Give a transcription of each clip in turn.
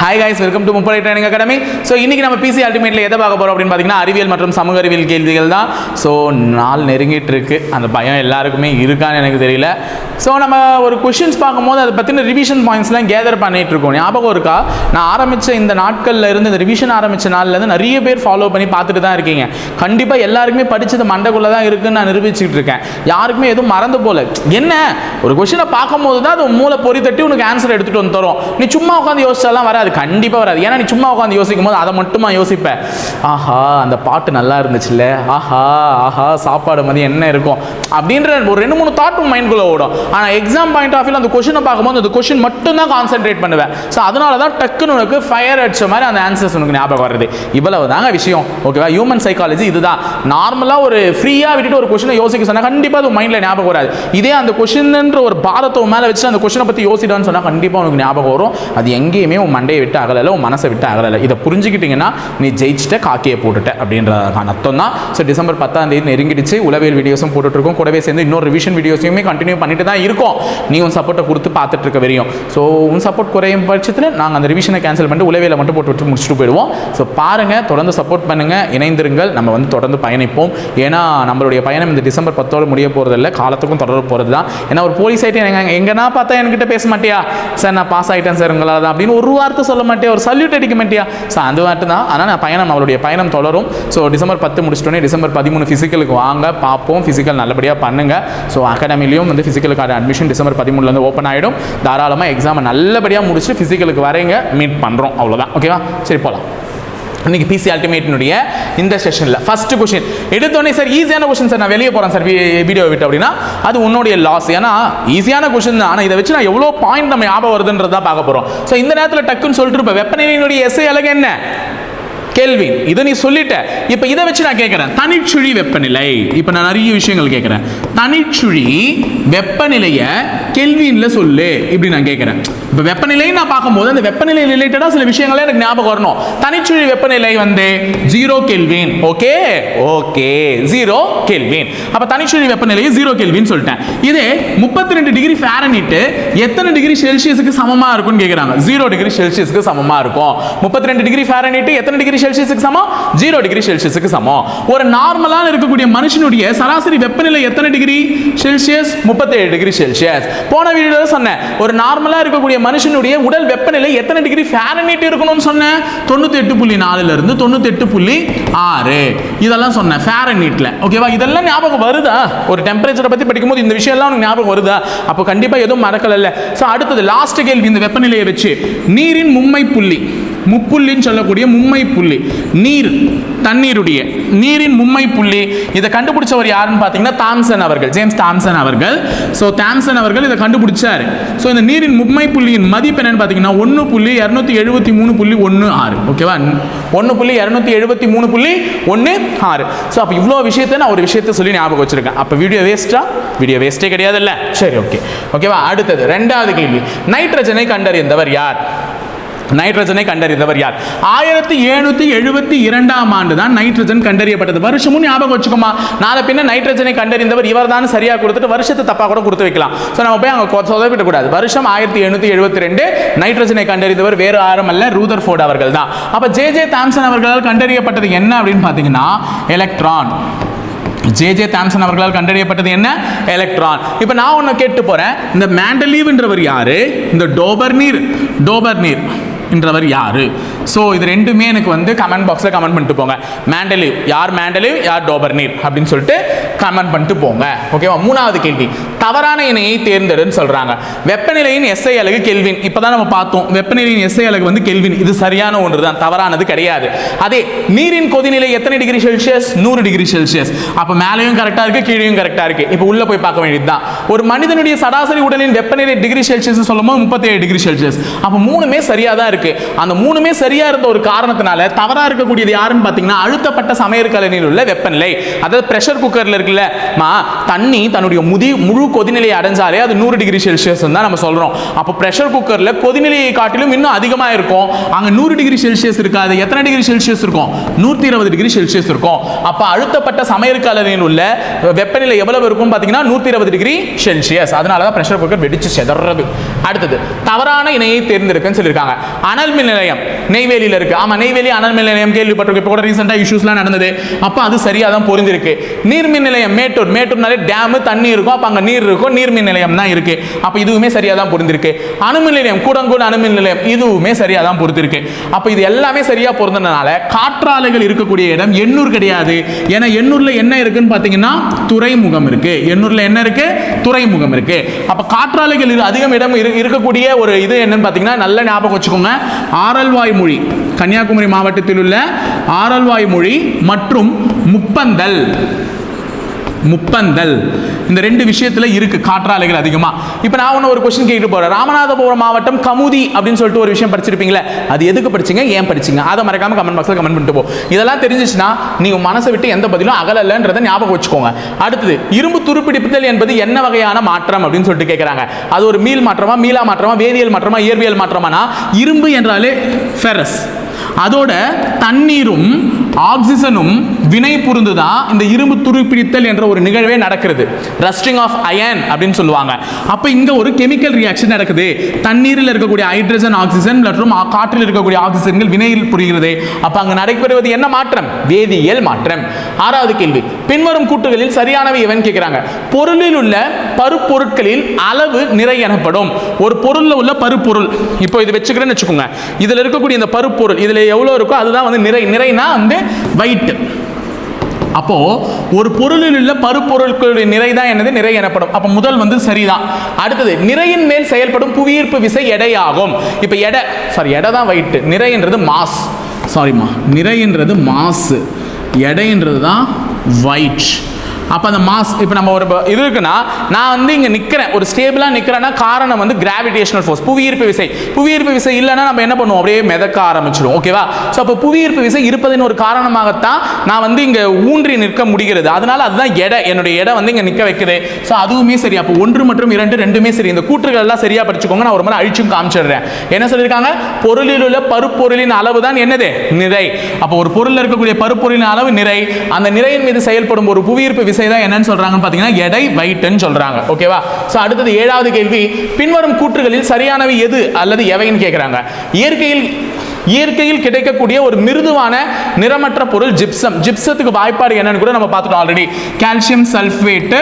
Hi guys, welcome to முப்படை training academy. So இன்றைக்கி நம்ம பிசி அல்டிமேட்டில் எதை பார்க்க போகிறோம் அப்படின்னு பார்த்தீங்கன்னா அறிவியல் மற்றும் சமூக அறிவியல் கேள்விகள் தான். ஸோ நாள் நெருங்கிட்டு இருக்கு, அந்த பயம் எல்லாருக்குமே இருக்கான்னு எனக்கு தெரியல. ஸோ நம்ம ஒரு கொஷின்ஸ் பார்க்கும்போது அதை பற்றின ரிவிஷன் பாயிண்ட்ஸ்லாம் கேதர் பண்ணிகிட்டு இருக்கோம். ஞாபகம் இருக்கா? நான் ஆரம்பித்த இந்த நாட்களில் இருந்து, இந்த ரிவிஷன் ஆரம்பித்த நாள்லேருந்து நிறைய பேர் ஃபாலோ பண்ணி பார்த்துட்டு தான் இருக்கீங்க. கண்டிப்பாக எல்லாருக்குமே படித்தது மண்டைக்குள்ளே தான் இருக்குன்னு நான் நிரூபிச்சுட்டு இருக்கேன். யாருக்குமே எதுவும் மறந்து போல. என்ன ஒரு கொஷினை பார்க்கும்போது தான் அது மூளை பொறி தட்டி உனக்கு ஆன்சர் எடுத்துகிட்டு வந்து தரும். நீ சும்மா உட்காந்து யோசிச்சாலாம் வராது, கண்டிப்பாக வராது. ஏன்னா நீ சும்மா உட்காந்து யோசிக்கும் போது அதை மட்டுமா யோசிப்பேன். ஆஹா அந்த பாட்டு நல்லா இருந்துச்சுல்ல, ஆஹா ஆஹா சாப்பாடு மதியம் என்ன இருக்கும் அப்படின்ற ஒரு 2-3 தாட் மைண்ட்குள்ளே ஓடும். ஆனால் எக்ஸாம் பாயிண்ட் ஆஃப் வியூ அந்த கொஷினை பார்க்கும்போது அந்த கொஷின் மட்டும் தான் கான்சென்ட்ரேட் பண்ணுவேன். ஸோ அதனால தான் டக்குன்னு உனக்கு ஃபயர் அடிச்ச மாதிரி அந்த ஆன்சர்ஸ் உனக்கு ஞாபகம் வருது. இவ்வளவு தாங்க விஷயம். ஓகேவா? ஹியூமன் சைக்காலஜி இதுதான். நார்மலாக ஒரு ஃப்ரீயாக விட்டுட்டு ஒரு கொஷினை யோசிக்க சொன்னால் கண்டிப்பாக அது மைண்டில் ஞாபகம் வராது. இதே அந்த கொஷின்ன்ற ஒரு பாரத்தை மேலே வச்சு அந்த கொஷினை பற்றி யோசிடான்னு சொன்னால் கண்டிப்பாக உனக்கு ஞாபகம் வரும். அது எங்கேயுமே உன் மண்டையை விட்டு அகலலை, உன் மனசை விட்டு அகலலை. இதை புரிஞ்சுக்கிட்டீங்கன்னா நீ ஜெயிச்சிட்ட, காக்கையை போட்டுட்ட அப்படின்றதுக்கான அர்த்தம் தான். ஸோ டிசம்பர் 10ஆம் தேதி நெருங்கிடுச்சு. உளவியல் வீடியோஸும் போட்டுட்ருக்கோம், கூடவே சேர்ந்து இன்னொரு ரிவிஷன் வீடியோஸையுமே கண்டினியூ பண்ணிட்டு தான் இருக்கோம். நீ உன் சப்போர்ட்டை கொடுத்து பார்த்துட்டு இருக்க வரையும். ஸோ உன் சப்போர்ட் குறையும் பட்சத்தில் நாங்கள் அந்த ரிவிஷனை கேன்சல் பண்ணிட்டு உளவியலை மட்டும் போட்டு முடிச்சுட்டு போயிடுவோம். ஸோ பாருங்கள், தொடர்ந்து சப்போர்ட் பண்ணுங்கள், இணைந்திருங்கள். நம்ம வந்து தொடர்ந்து பயணிப்போம். ஏன்னா நம்மளுடைய பயணம் இந்த டிசம்பர் 10 முடிய போகிறதில்ல, காலத்துக்கும் தொடர போகிறது தான். ஏன்னா ஒரு போலீஸ் ஆகிட்டு எங்கன்னா பார்த்தா என்கிட்ட பேச மாட்டியா சார், நான் பாஸ் ஆகிட்டேன் சார் உங்களால் தான் அப்படின்னு ஒரு வார்த்தை சொல்ல மாட்டியா, ஒரு சல்யூட் அடிக்க மாட்டியா? ஸோ அந்த வார்த்தை தான். ஆனால் நான் பயணம், அவளுடைய பயணம் தொடரும். ஸோ டிசம்பர் 10 முடிச்சிட்டோன்னே டிசம்பர் 13 ஃபிசிக்கலுக்கு வாங்க, பார்ப்போம். ஃபிசிக்கல் நல்லபடியாக பண்ணுங்கள். ஸோ அகாடமிலையும் வந்து ஃபிசிக்கலுக்கான அட்மிஷன் டிசம்பர் 13 ஓப்பன் ஆகிடும். தாராளமாக எக்ஸாமை நல்லபடியாக முடிச்சுட்டு ஃபிசிக்கலுக்கு வரீங்க, மீட் பண்ணுறோம். அவ்வளோதான். ஓகேவா? சரி போகலாம். இன்னைக்கு பிசி அல்டிமேட்டினுடைய இந்த செஷனில் ஃபர்ஸ்ட் கொஸ்டின் எடுத்தோடனே சார் ஈஸியான கொஸ்டின் சார், நான் வெளியே போகிறேன் சார் வீடியோ விட்டு அப்படின்னா அது உன்னுடைய லாஸ். ஏன்னா ஈஸியான கொஸ்டின் தான், ஆனால் இதை வச்சு நான் எவ்வளோ பாயிண்ட் நம்ம ஞாபகம் வருதுன்றதான் பார்க்க போகிறோம். ஸோ இந்த நேரத்தில் டக்குன்னு சொல்லிட்டு இருப்பேன், வெப்பநிலையினுடைய எஸ்ஐ அலகு என்ன? கேள்வி. இதை நீ சொல்லிட்ட. இப்போ இதை வச்சு நான் கேட்குறேன், தனிச்சுழி வெப்பநிலை. இப்போ நான் நிறைய விஷயங்கள் கேட்குறேன். தனிச்சுழி வெப்பநிலையை கெல்வின்ல சொல்லு இப்படி நான் கேட்குறேன். இப்போ வெப்பநிலையை நான் பார்க்கும்போது அந்த வெப்பநிலை ரிலேட்டடாக சில விஷயங்களே எனக்கு ஞாபகம் வரணும். தனிச்சுழி வெப்பநிலை வந்து 0 கெல்வின். Okay okay 0 kelvin. அப்போ தனிச்சுழி வெப்பநிலையை 0 கெல்வின் சொல்லிட்டேன். இதே 32 டிகிரி ஃபாரன்ஹீட் எத்தனை டிகிரி செல்சியஸுக்கு சமமாக இருக்கும்னு கேட்குறாங்க. 0 டிகிரி செல்சியஸுக்கு சமமாக இருக்கும். 32 டிகிரி ஃபாரன்ஹீட் எத்தனை டிகிரி செல்சியஸுக்கு சமம்? 0 டிகிரி செல்சியஸுக்கு சமம். ஒரு நார்மலான இருக்கக்கூடிய மனுஷனுடைய சராசரி வெப்பநிலை எத்தனை டிகிரி செல்சியஸ்? 37 degree Celsius. போன வீடியோல சொன்னேன், ஒரு நார்மலா இருக்கக்கூடிய மனுஷனுடைய உடல் வெப்பநிலை எத்தனை டிகிரி ஃபாரன்ஹீட் இருக்கணும்னு சொன்னேன்? 98.4 இருந்து 98.6 இதெல்லாம் சொன்னேன் ஃபாரன்ஹீட்ல. ஓகேவா? இதெல்லாம் ஞாபகம் வருதா? ஒரு டெம்பரேச்சரை பத்தி படிக்கும்போது இந்த விஷயம் எல்லாம் ஞாபகம் வருதா? அப்போ கண்டிப்பா எதுவும் மறக்கல. சோ அடுத்தது லாஸ்ட் கேள்வி, இந்த வெப்பநிலையை வச்சு நீரின் மும்மை புள்ளி, முப்புள்ளின்னு சொல்லக்கூடிய மும்மை புள்ளி, நீர் தண்ணீருடைய நீரின் மும்மை புள்ளி, இதை கண்டுபிடிச்சவர் யாருன்னு பார்த்தீங்கன்னா தாம்சன் அவர்கள், ஜேம்ஸ் தாம்சன் அவர்கள். ஸோ தாம்சன் அவர்கள் இதை கண்டுபிடிச்சார். ஸோ இந்த நீரின் மும்மை புள்ளியின் மதிப்பு என்னன்னு பார்த்தீங்கன்னா 1.273.16. ஓகேவா? 1.273.16. ஸோ அப்போ இவ்வளோ விஷயத்தை நான் ஒரு விஷயத்தை சொல்லி ஞாபகம் வச்சிருக்கேன். அப்போ வீடியோ வேஸ்டா? வீடியோ வேஸ்டே கிடையாதுல்ல? சரி ஓகே. ஓகேவா? அடுத்தது ரெண்டாவது கேள்வி, நைட்ரஜனை கண்டறிந்தவர் யார்? நைட்ரஜனை கண்டறிந்தவர் யார்? 1772ஆம் ஆண்டு தான் நைட்ரஜன் கண்டறியப்பட்டது. வருஷமும் ஞாபகம் வச்சுக்கோமா. நாளை பின்ன நைட்ரஜனை கண்டறிந்தவர் இவர் தான் சரியா கொடுத்துட்டு வருஷத்தை தப்பா கூட கொடுத்து வைக்கலாம். ஸோ நம்ம போய் அங்கே சொதப்பிட கூடாது. வருஷம் 1772. நைட்ரஜனை கண்டறிந்தவர் வேறு யாரும் அல்ல, ரூதர்ஃபோர்ட் அவர்கள் தான். அப்ப ஜே தாம்சன் அவர்களால் கண்டறியப்பட்டது என்ன அப்படின்னு பார்த்தீங்கன்னா எலக்ட்ரான். ஜே தாம்சன் அவர்களால் கண்டறியப்பட்டது என்ன? எலக்ட்ரான். இப்போ நான் ஒன்று கேட்டு போறேன், இந்த மேண்டலீவ்ன்றவர் யாரு? இந்த டோபர்னீர் என்றவர் யாரு? ஸோ இது ரெண்டுமே எனக்கு வந்து கமெண்ட் பாக்ஸில் கமெண்ட் பண்ணிட்டு போங்க. மேண்டலீவ் யார்? மேண்டலீவ் யார்? டோபர்னீர் அப்படின்னு சொல்லிட்டு கமெண்ட் பண்ணிட்டு போங்க. ஓகேவா? மூணாவது கேள்வி, தவறான இணையை தேர்ந்தெடுன்னு சொல்றாங்க. வெப்பநிலையின் எஸ்ஐ அலகு கெல்வின். இப்பதான் நம்ம பார்த்தோம், வெப்பநிலையின் எஸ்ஐ அலகு வந்து கெல்வின். இது சரியான ஒன்று தான், தவறானது கிடையாது. அதே நீரின் கொதிநிலை எத்தனை டிகிரி செல்சியஸ்? 100 degree Celsius. அப்போ மேலேயும் கரெக்டாக இருக்கு, கீழேயும் கரெக்டாக இருக்கு. இப்போ உள்ள போய் பார்க்க வேண்டியதுதான். ஒரு மனிதனுடைய சராசரி உடலின் வெப்பநிலை டிகிரி செல்சியஸ் சொல்லும்போது 37 டிகிரி செல்சியஸ். அப்போ மூணுமே சரியா தான் இருக்கு. அந்த மூணுமே சரியா இருந்த ஒரு காரணத்தினால தவறா இருக்கக்கூடியது யாருன்னு பாத்தீங்கன்னா அழுத்தப்பட்ட சமையற்கலனில் உள்ள வெப்பநிலை. அதாவது பிரஷர் குக்கர்ல இருக்குல்ல தண்ணி தன்னுடைய முழு கொதிநிலையை அடைஞ்சாலே அது 100 டிகிரி செல்சியஸ் தான் நம்ம சொல்றோம். அப்போ பிரஷர் குக்கர்ல கொதிநிலையை காட்டிலும் இன்னும் அதிகமா இருக்கும். அங்க 100 டிகிரி செல்சியஸ் இருக்காது. எத்தனை டிகிரி செல்சியஸ் இருக்கும்? 120 டிகிரி செல்சியஸ் இருக்கும். அப்ப அழுத்தப்பட்ட சமையற்கலனில் உள்ள வெப்பநிலை எவ்வளவு இருக்கும் பாத்தீங்கன்னா 120 டிகிரி செல்சியஸ். அதனால தான் பிரஷர் குக்கர் வெடிச்சு செதறது. அடுத்தது தவறான இணையை தேர்ந்தெடுக்கன்னு சொல்லியிருக்காங்க. அனல் மின் நிலையம் நெய்வேலியில் இருக்கு. ஆமா, நெய்வேலி அனல் மின் நிலையம் கேள்விப்பட்டிருக்கு. இப்போ கூட ரீசெண்டா இஷ்யூஸ்லாம் நடந்தது. அப்போ அது சரியா தான் பொருந்திருக்கு. நீர்மின் நிலையம் மேட்டூர், மேட்டூர்னாலே டேம் தண்ணி இருக்கும், அப்போ அங்கே நீர் இருக்கும், நீர்மின் நிலையம் தான் இருக்கு. அப்போ இதுவுமே சரியா தான் பொருந்திருக்கு. அணுமின் நிலையம் கூடங்கூட அணுமின் நிலையம் இதுவுமே சரியா தான் பொறுத்திருக்கு. அப்போ இது எல்லாமே சரியா பொருந்தனால காற்றாலைகள் இருக்கக்கூடிய இடம் எண்ணூர் கிடையாது. ஏன்னா எண்ணூர்ல என்ன இருக்குன்னு பார்த்தீங்கன்னா துறைமுகம் இருக்கு. எண்ணூர்ல என்ன இருக்கு? துறைமுகம் இருக்கு. அப்ப காற்றாலைகள் அதிகம் இடம் இருக்கக்கூடிய ஒரு இது என்னன்னு பார்த்தீங்கன்னா நல்ல ஞாபகம் வச்சுக்கோங்க. ஆரல்வாய்மொழி, கன்னியாகுமரி மாவட்டத்தில் உள்ள ஆரல்வாய்மொழி மற்றும் முப்பந்தல். முப்பந்தல் இந்த ரெண்டு விஷயத்துல இருக்கு காற்றாலைகள் அதிகமா. இப்போ நான் ஒரு கொஸ்டின் கேட்டு போறேன். ராமநாதபுரம் மாவட்டம் கமுதி அப்படின்னு சொல்லிட்டு ஒரு விஷயம் படிச்சிருப்பீங்களே, அது எதுக்கு படிச்சீங்க, ஏன் படிச்சீங்க? அதை மறக்காம கமெண்ட் பாக்ஸ்ல கமெண்ட் பண்ணிட்டு போ. இதெல்லாம் தெரிஞ்சிச்சுன்னா நீங்க மனசை விட்டு எந்த பதிலும் அகலன்றதை ஞாபகம் வச்சுக்கோங்க. அடுத்தது இரும்பு துருப்பிடிப்புதல் என்பது என்ன வகையான மாற்றம் அப்படின்னு சொல்லிட்டு கேட்கறாங்க. அது ஒரு மீள் மாற்றமா, மீளா மாற்றமா, வேதியியல் மாற்றமா, இயற்பியல் மாற்றமானா? இரும்பு என்றாலே ஃபெரஸ், அதோட தண்ணீரும் ஆக்சிஜனும் வினை புரிந்துதான் இந்த இரும்பு துருப்பிடித்தல் என்ற ஒரு நிகழ்வே நடக்கிறது. ரஸ்டிங் ஆஃப் அயன் அப்படின்னு சொல்லுவாங்க. அப்ப இங்க ஒரு கெமிக்கல் ரியாக்ஷன் நடக்குது. தண்ணீரில் இருக்கக்கூடிய ஹைட்ரஜன், ஆக்சிஜன் மற்றும் காற்றில் இருக்கக்கூடிய ஆக்சிஜன்கள் வினையில் புரிகிறது. அப்ப அங்க நடைபெறுவது என்ன மாற்றம்? வேதியியல் மாற்றம். ஆறாவது கேள்வி, பின்வரும் கூற்றுகளில் சரியானவை எவன் கேட்கிறாங்க. பொருளில் உள்ள பருப்பொருட்களில் அளவு நிறை எனப்படும். ஒரு பொருள்ல உள்ள பருப்பொருள், இப்போ இது வச்சுக்கிறேன்னு வச்சுக்கோங்க. இதுல இருக்கக்கூடிய இந்த பருப்பொருள் இதுல எவ்வளவு இருக்கோ அதுதான் வந்து நிறை. நிறைனா வந்து weight. அப்போ ஒரு பொருளில் உள்ள பருப்பொருட்களுடைய நிறை தான் என்னது? நிறை எனப்படும். அப்ப முதல் வந்து சரிதான். அடுத்தது நிறையின் மேல் செயல்படும் புவியீர்ப்பு விசை எடையாகும். இப்ப எடை தான் weight, நிறைன்றது மாஸ். சாரிமா, நிறைன்றது மாஸ், எடைன்றது தான் weight. அப்போ அந்த மாஸ், இப்போ நம்ம ஒரு இது இருக்குன்னா நான் வந்து இங்கே நிற்கிறேன், ஒரு ஸ்டேபிளாக நிற்கிறேன்னா காரணம் வந்து கிராவிடேஷனல் ஃபோர்ஸ், புவியீர்ப்பு விசை. புவியீர்ப்பு விசை இல்லைன்னா நம்ம என்ன பண்ணுவோம்? அப்படியே மிதக்க ஆரம்பிச்சிடும். ஓகேவா? ஸோ அப்போ புவியீர்ப்பு விசை இருப்பதின் ஒரு காரணமாகத்தான் நான் வந்து இங்கே ஊன்றி நிற்க முடிகிறது. அதனால அதுதான் எடை, என்னுடைய எடை வந்து இங்கே நிற்க வைக்குது. ஸோ அதுவுமே சரி. அப்போ 1 மற்றும் 2 ரெண்டுமே சரி. இந்த கூற்றுகள் எல்லாம் சரியா படிச்சுக்கோங்க. நான் ஒரு மாதிரி அழிச்சும் காமிச்சிடுறேன். என்ன சொல்லியிருக்காங்க? பொருளில் உள்ள பருப்பொருளின் அளவு தான் என்னது? நிறை. அப்போ ஒரு பொருளில் இருக்கக்கூடிய பருப்பொருளின் அளவு நிறை. அந்த நிறையின் மீது செயல்படும் ஒரு புவியீர்ப்பு விசை தான் என்னன்னு சொல்றாங்கன்னு பாத்தீங்கன்னா எடை, weight சொல்றாங்க. ஓகேவா? சோ அடுத்தது 7வது கேள்வி, பின்வரும் கூற்றுகளில் சரியானவை எது அல்லது எவைன்னு கேக்குறாங்க. இயற்கையில் கிடைக்கக்கூடிய ஒரு மிருதுவான நிறமற்ற பொருள் ஜிப்சம். ஜிப்சத்துக்கு வாய்ப்பாடு என்னன்னு கூட நம்ம பார்த்துட்டோம் ஆல்ரெடி. கால்சியம் சல்ஃபேட்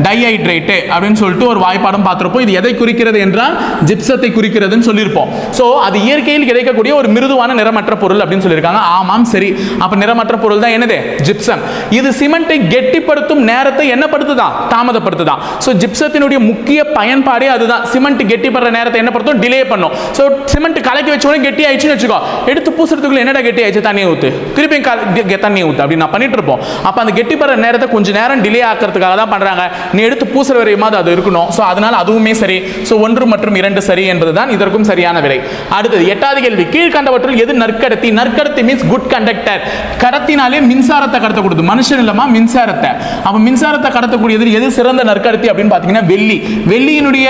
டைஹைட்ரேட் அப்படின்னு சொல்லிட்டு ஒரு வாய்ப்பாடும் பார்த்திருப்போம். இது எதை குறிக்கிறது என்றால் ஜிப்சத்தை குறிக்கிறதுன்னு சொல்லியிருப்போம். ஸோ அது இயற்கையில் கிடைக்கக்கூடிய ஒரு மிருதுவான நிறமற்ற பொருள் அப்படின்னு சொல்லியிருக்காங்க. ஆமாம், சரி. அப்ப நிறமற்ற பொருள் தான் என்னது? ஜிப்சம். இது சிமெண்டை கெட்டிப்படுத்தும் நேரத்தை என்னப்படுத்துதான்? தாமதப்படுத்துதான். ஸோ ஜிப்சத்தினுடைய முக்கிய பயன்பாடே அதுதான். சிமெண்ட் கெட்டிப்படுற நேரத்தை என்னப்படுத்தும்? டிலே பண்ணும். ஸோ சிமெண்ட் கலக்கி வச்ச உடனே கெட்டி ஆயிடுச்சுன்னு வச்சுக்கோ, எடுத்து பூசுறதுக்குள்ள என்னடா கெட்டி ஆயிடுச்சு, தண்ணியை ஊத்து, திருப்பி தண்ணி ஊத்து அப்படி நான் பண்ணிட்டு இருப்போம். அப்ப அந்த கெட்டி படுற நேரத்தை கொஞ்சம் நேரம் டிலே ஆக்கிறதுக்காக தான் பண்றாங்க. நீ எடுத்து பூசுற வரையுமாவது அது இருக்கணும். ஸோ அதனால அதுவுமே சரி. ஸோ 1 மற்றும் 2 சரி என்பதுதான் இதற்கும் சரியான விடை. அடுத்தது 8வது கேள்வி, கீழ்கண்டவற்றுள் எது நற்கடத்தி? நற்கடத்தி மீன்ஸ் குட் கண்டக்டர். கடத்தினாலே மின்சாரத்தை கடத்தக்கூடாது, மனுஷன் இல்லமா மின்சாரத்தை. அப்ப மின்சாரத்தை கடத்தக்கூடியது எது சிறந்த நற்கடத்தி அப்படின்னு பாத்தீங்கன்னா வெள்ளி. வெள்ளியினுடைய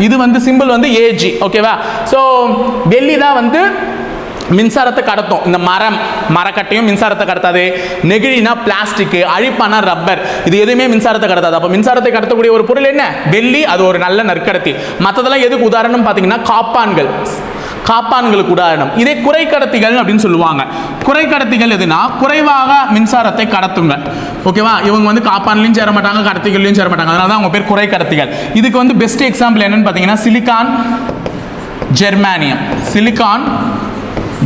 இது வந்து சிம்பிள் வந்து Ag. ஓகேவா? ஸோ வெள்ளி தான் வந்து மின்சாரத்தை கடத்தும். இந்த மரக்கட்டையும் மின்சாரத்தை கடத்தாது. நெகிழினா பிளாஸ்டிக், அழிப்பானா ரப்பர், இது எதுவுமே மின்சாரத்தை கடத்தாது. அப்ப மின்சாரத்தை கடத்தக்கூடிய ஒரு பொருள் என்ன? வெள்ளி. அது ஒரு நல்ல நற்கடத்தி. மற்றதெல்லாம் எதுக்கு உதாரணம் பார்த்தீங்கன்னா காப்பான்களுக்கு உதாரணம். இதே குறைக்கடத்திகள் அப்படின்னு சொல்லுவாங்க. குறைக்கடத்திகள் எதுனா குறைவாக மின்சாரத்தை கடத்துங்க. ஓகேவா? இவங்க வந்து காப்பான்லையும் சேர மாட்டாங்க, கடத்திகள்லையும் சேர மாட்டாங்க. அதனால தான் அவங்க பேர் குறைக்கடத்திகள். இதுக்கு வந்து பெஸ்ட் எக்ஸாம்பிள் என்னன்னு பார்த்தீங்கன்னா சிலிக்கான்,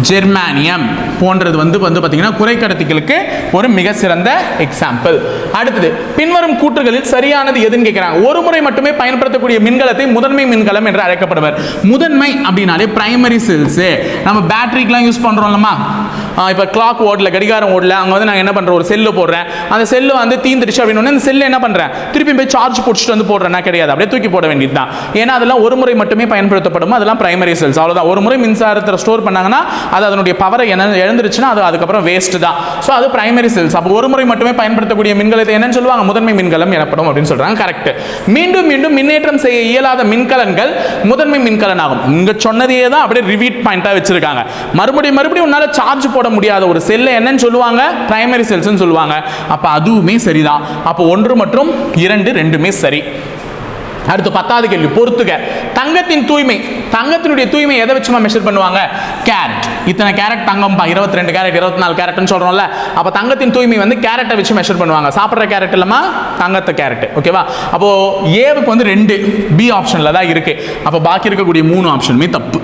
ஜெர்மானியம் போன்றது வந்து பார்த்தீங்கன்னா குறைக்கடத்திகளுக்கு ஒரு மிக சிறந்த எக்ஸாம்பிள். அடுத்தது, பின்வரும் கூற்றுகளில் சரியானது எதுன்னு கேட்கிறாங்க. ஒரு முறை மட்டுமே பயன்படுத்தக்கூடிய மின்கலத்தை முதன்மை மின்கலம் என்று அழைக்கப்படுவர். முதன்மை அப்படின்னாலே பிரைமரி செல்ஸ். நம்ம பேட்டரிக்கெல்லாம் யூஸ் பண்றோம்லமா, இப்போ கிளாக் ஓடல, கடிகாரம் ஓடல, அங்கே வந்து நாங்கள் என்ன பண்ணுறோம், ஒரு செல்லு போடுறேன். அந்த செல்லு வந்து தீந்துருச்சு அப்படின்னு அந்த செல்லு என்ன பண்ணுறேன், திருப்பி போய் சார்ஜ் போட்டுட்டு வந்து போடுறேன்னா கிடையாது, அப்படியே தூக்கி போட வேண்டியது தான். ஏன்னா அதெல்லாம் ஒரு முறை மட்டுமே பயன்படுத்தப்படும். அதெல்லாம் பிரைமரி செல்ஸ், அவ்வளோதான். ஒரு முறை மின்சாரத்தை ஸ்டோர் பண்ணாங்கன்னா அது அதனுடைய பவரை இழந்துருச்சுன்னா அது அதுக்கப்புறம் வேஸ்ட் தான். ஸோ அது பிரைமரி செல்ஸ். அப்போ ஒரு முறை மட்டுமே பயன்படுத்தக்கூடிய மின்கலத்தை என்னன்னு சொல்லுவாங்க, முதன்மை மின்கலம் எனப்படும் அப்படின்னு சொல்றாங்க. கரெக்ட். மீண்டும் மீண்டும் மின்னேற்றம் செய்ய இயலாத மின்கலன்கள் முதன்மை மின்கலன் ஆகும். இங்க சொன்னதையே தான் அப்படியே ரிவீட் பாயிண்டா வச்சிருக்காங்க. மறுபடியும் உன்னால சார்ஜ் போட முடியாத ஒரு செல்லை என்னன்னு சொல்லுவாங்க, பிரைமரி செல்ஸ்னு சொல்லுவாங்க. அப்ப அதுவுமே சரிதான். அப்போ 1 மற்றும் 2 ரெண்டுமே சரி. அடுத்து 10வது கேள்வி, பொறுத்துக. தங்கத்தின் தூய்மை தங்கத்தினுடைய தூய்மை எதை வச்சு மெஷர் பண்ணுவாங்க? கேரட். இத்தனை கேரட் தங்கம் 22 கேரட் 24 கேரட்னு சொல்றோம்ல, அப்ப தங்கத்தின் தூய்மை வந்து கேரட்டை வச்சு மெஷர் பண்ணுவாங்க. சாப்பிடுற கேரட் இல்லமா தங்கத்தை கேரட். ஓகேவா? அப்போ ஏவுக்கு வந்து 2 பி ஆப்ஷன்ல தான் இருக்கு. அப்ப பாக்கி இருக்கக்கூடிய 3 ஆப்ஷனுமே தப்பு.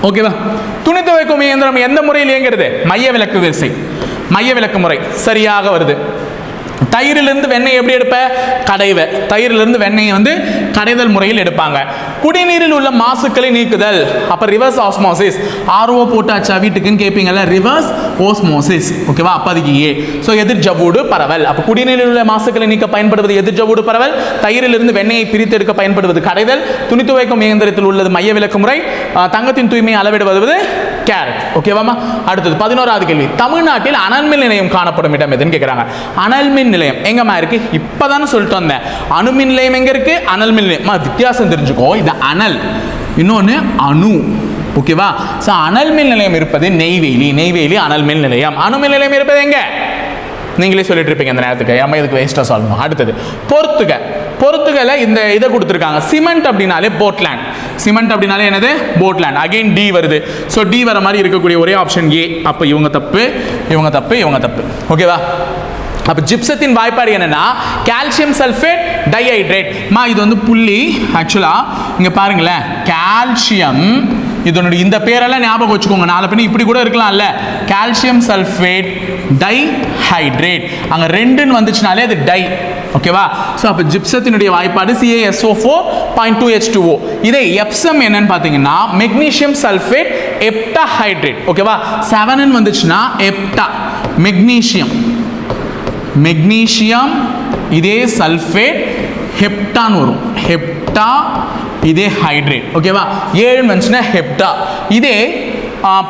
ஓகேவா? துணி துவைக்கும் இயந்திரம் எந்த முறையில் இயங்குறது? மைய விலக்கு விசை, மைய விலக்கு முறை சரியாக வருது. தயிரிலிருந்து வெண்ணெய் எப்படி எடுப்ப? கடைவ. தயிரிலிருந்து வெண்ணெய் வந்து கடைதல் முறையில் எடுப்பாங்க. குடிநீரில் உள்ள மாசுக்களை நீக்குதல், அப்ப ரிவர்ஸ் ஆஸ்மோசிஸ். ஆர்ஓ போட்டாச்சா வீட்டுக்குன்னு கேட்பீங்கல்ல, ரிவர்ஸ் ஓஸ்மோசிஸ். ஓகேவா? அப்ப அதுக்கு ஏ. ஸோ எதிர் ஜவ்வூடு பரவல். அப்ப குடிநீரில் உள்ள மாசுக்களை நீக்க பயன்படுவது எதிர் ஜவ்வூடு பரவல். தயிரிலிருந்து வெண்ணெயை பிரித்து எடுக்க பயன்படுவது கடைதல். துணி துவைக்கும் இயந்திரத்தில் உள்ளது மைய விலக்கு முறை. தங்கத்தின் தூய்மையை அளவிடுவது கேரட். ஓகேவாமா? அடுத்தது 11வது கேள்வி. தமிழ்நாட்டில் அனல்மின் நிலையம் காணப்படும் இடம் எதுன்னு கேட்குறாங்க. அனல்மின் நிலையம் எங்கம்மா இருக்கு? இப்பதான் சொல்லிட்டு வந்தேன். அணுமின் நிலையம் எங்க இருக்கு? அனல்மின் நிலையம். வித்தியாசம் தெரிஞ்சுக்கோ. இது அனல், இன்னொன்னு அணு. ஓகேவா? சோ அனல்மின் நிலையம் இருப்பது நெய்வேலி. நெய்வேலி அனல்மின் நிலையம். அணுமின் நிலையம் இருப்பது எங்க? நீங்களே சொல்லிட்டு இருப்பீங்க அந்த நேரத்துக்கு, அம்மா இதுக்கு வேஸ்டா சொல்லணும். அடுத்தது பொறுத்துகல இந்த இதை கொடுத்துருக்காங்க. சிமெண்ட் அப்படின்னாலே போர்ட்லேண்ட். சிமெண்ட் அப்படின்னாலே என்னது? போர்ட்லேண்ட். அகைன் டி வருது. ஸோ டி வர மாதிரி இருக்கக்கூடிய ஒரே ஆப்ஷன் ஏ. அப்போ இவங்க தப்பு, இவங்க தப்பு, இவங்க தப்பு. ஓகேவா? அப்போ ஜிப்சத்தின் வாய்ப்பாடு என்னன்னா கால்சியம் சல்ஃபேட் டைஹைட்ரேட். இது வந்து புள்ளி. ஆக்சுவலா இங்க பாருங்களேன், கால்சியம் இதனுடைய இந்த பேரெல்லாம் ஞாபகம் வச்சுக்கோங்க. நாலு பேர் இப்படி கூட இருக்கலாம்ல. Calcium sulphate dihydrate. அங்க 2ன்னு வந்துச்சுனாலே அது டை. ஓகேவா? சோ அப்ப ஜிப்சத்தினுடைய வாய்ப்பாடு CaSO4.2H2O. இதே எப்சம் என்னன்னு பாத்தீங்கன்னா மெக்னீசியம் சல்ஃபேட் எப்டாஹைட்ரேட். ஓகேவா? 7ன்னு வந்துச்சுன்னா எப்டா மெக்னீசியம் இதே சல்ஃபேட் ஹெப்டான் வரும். ஹெப்டா இதே ஹைட்ரேட். ஓகேவா? 7 வந்துச்சுன்னா ஹெப்டா. இதே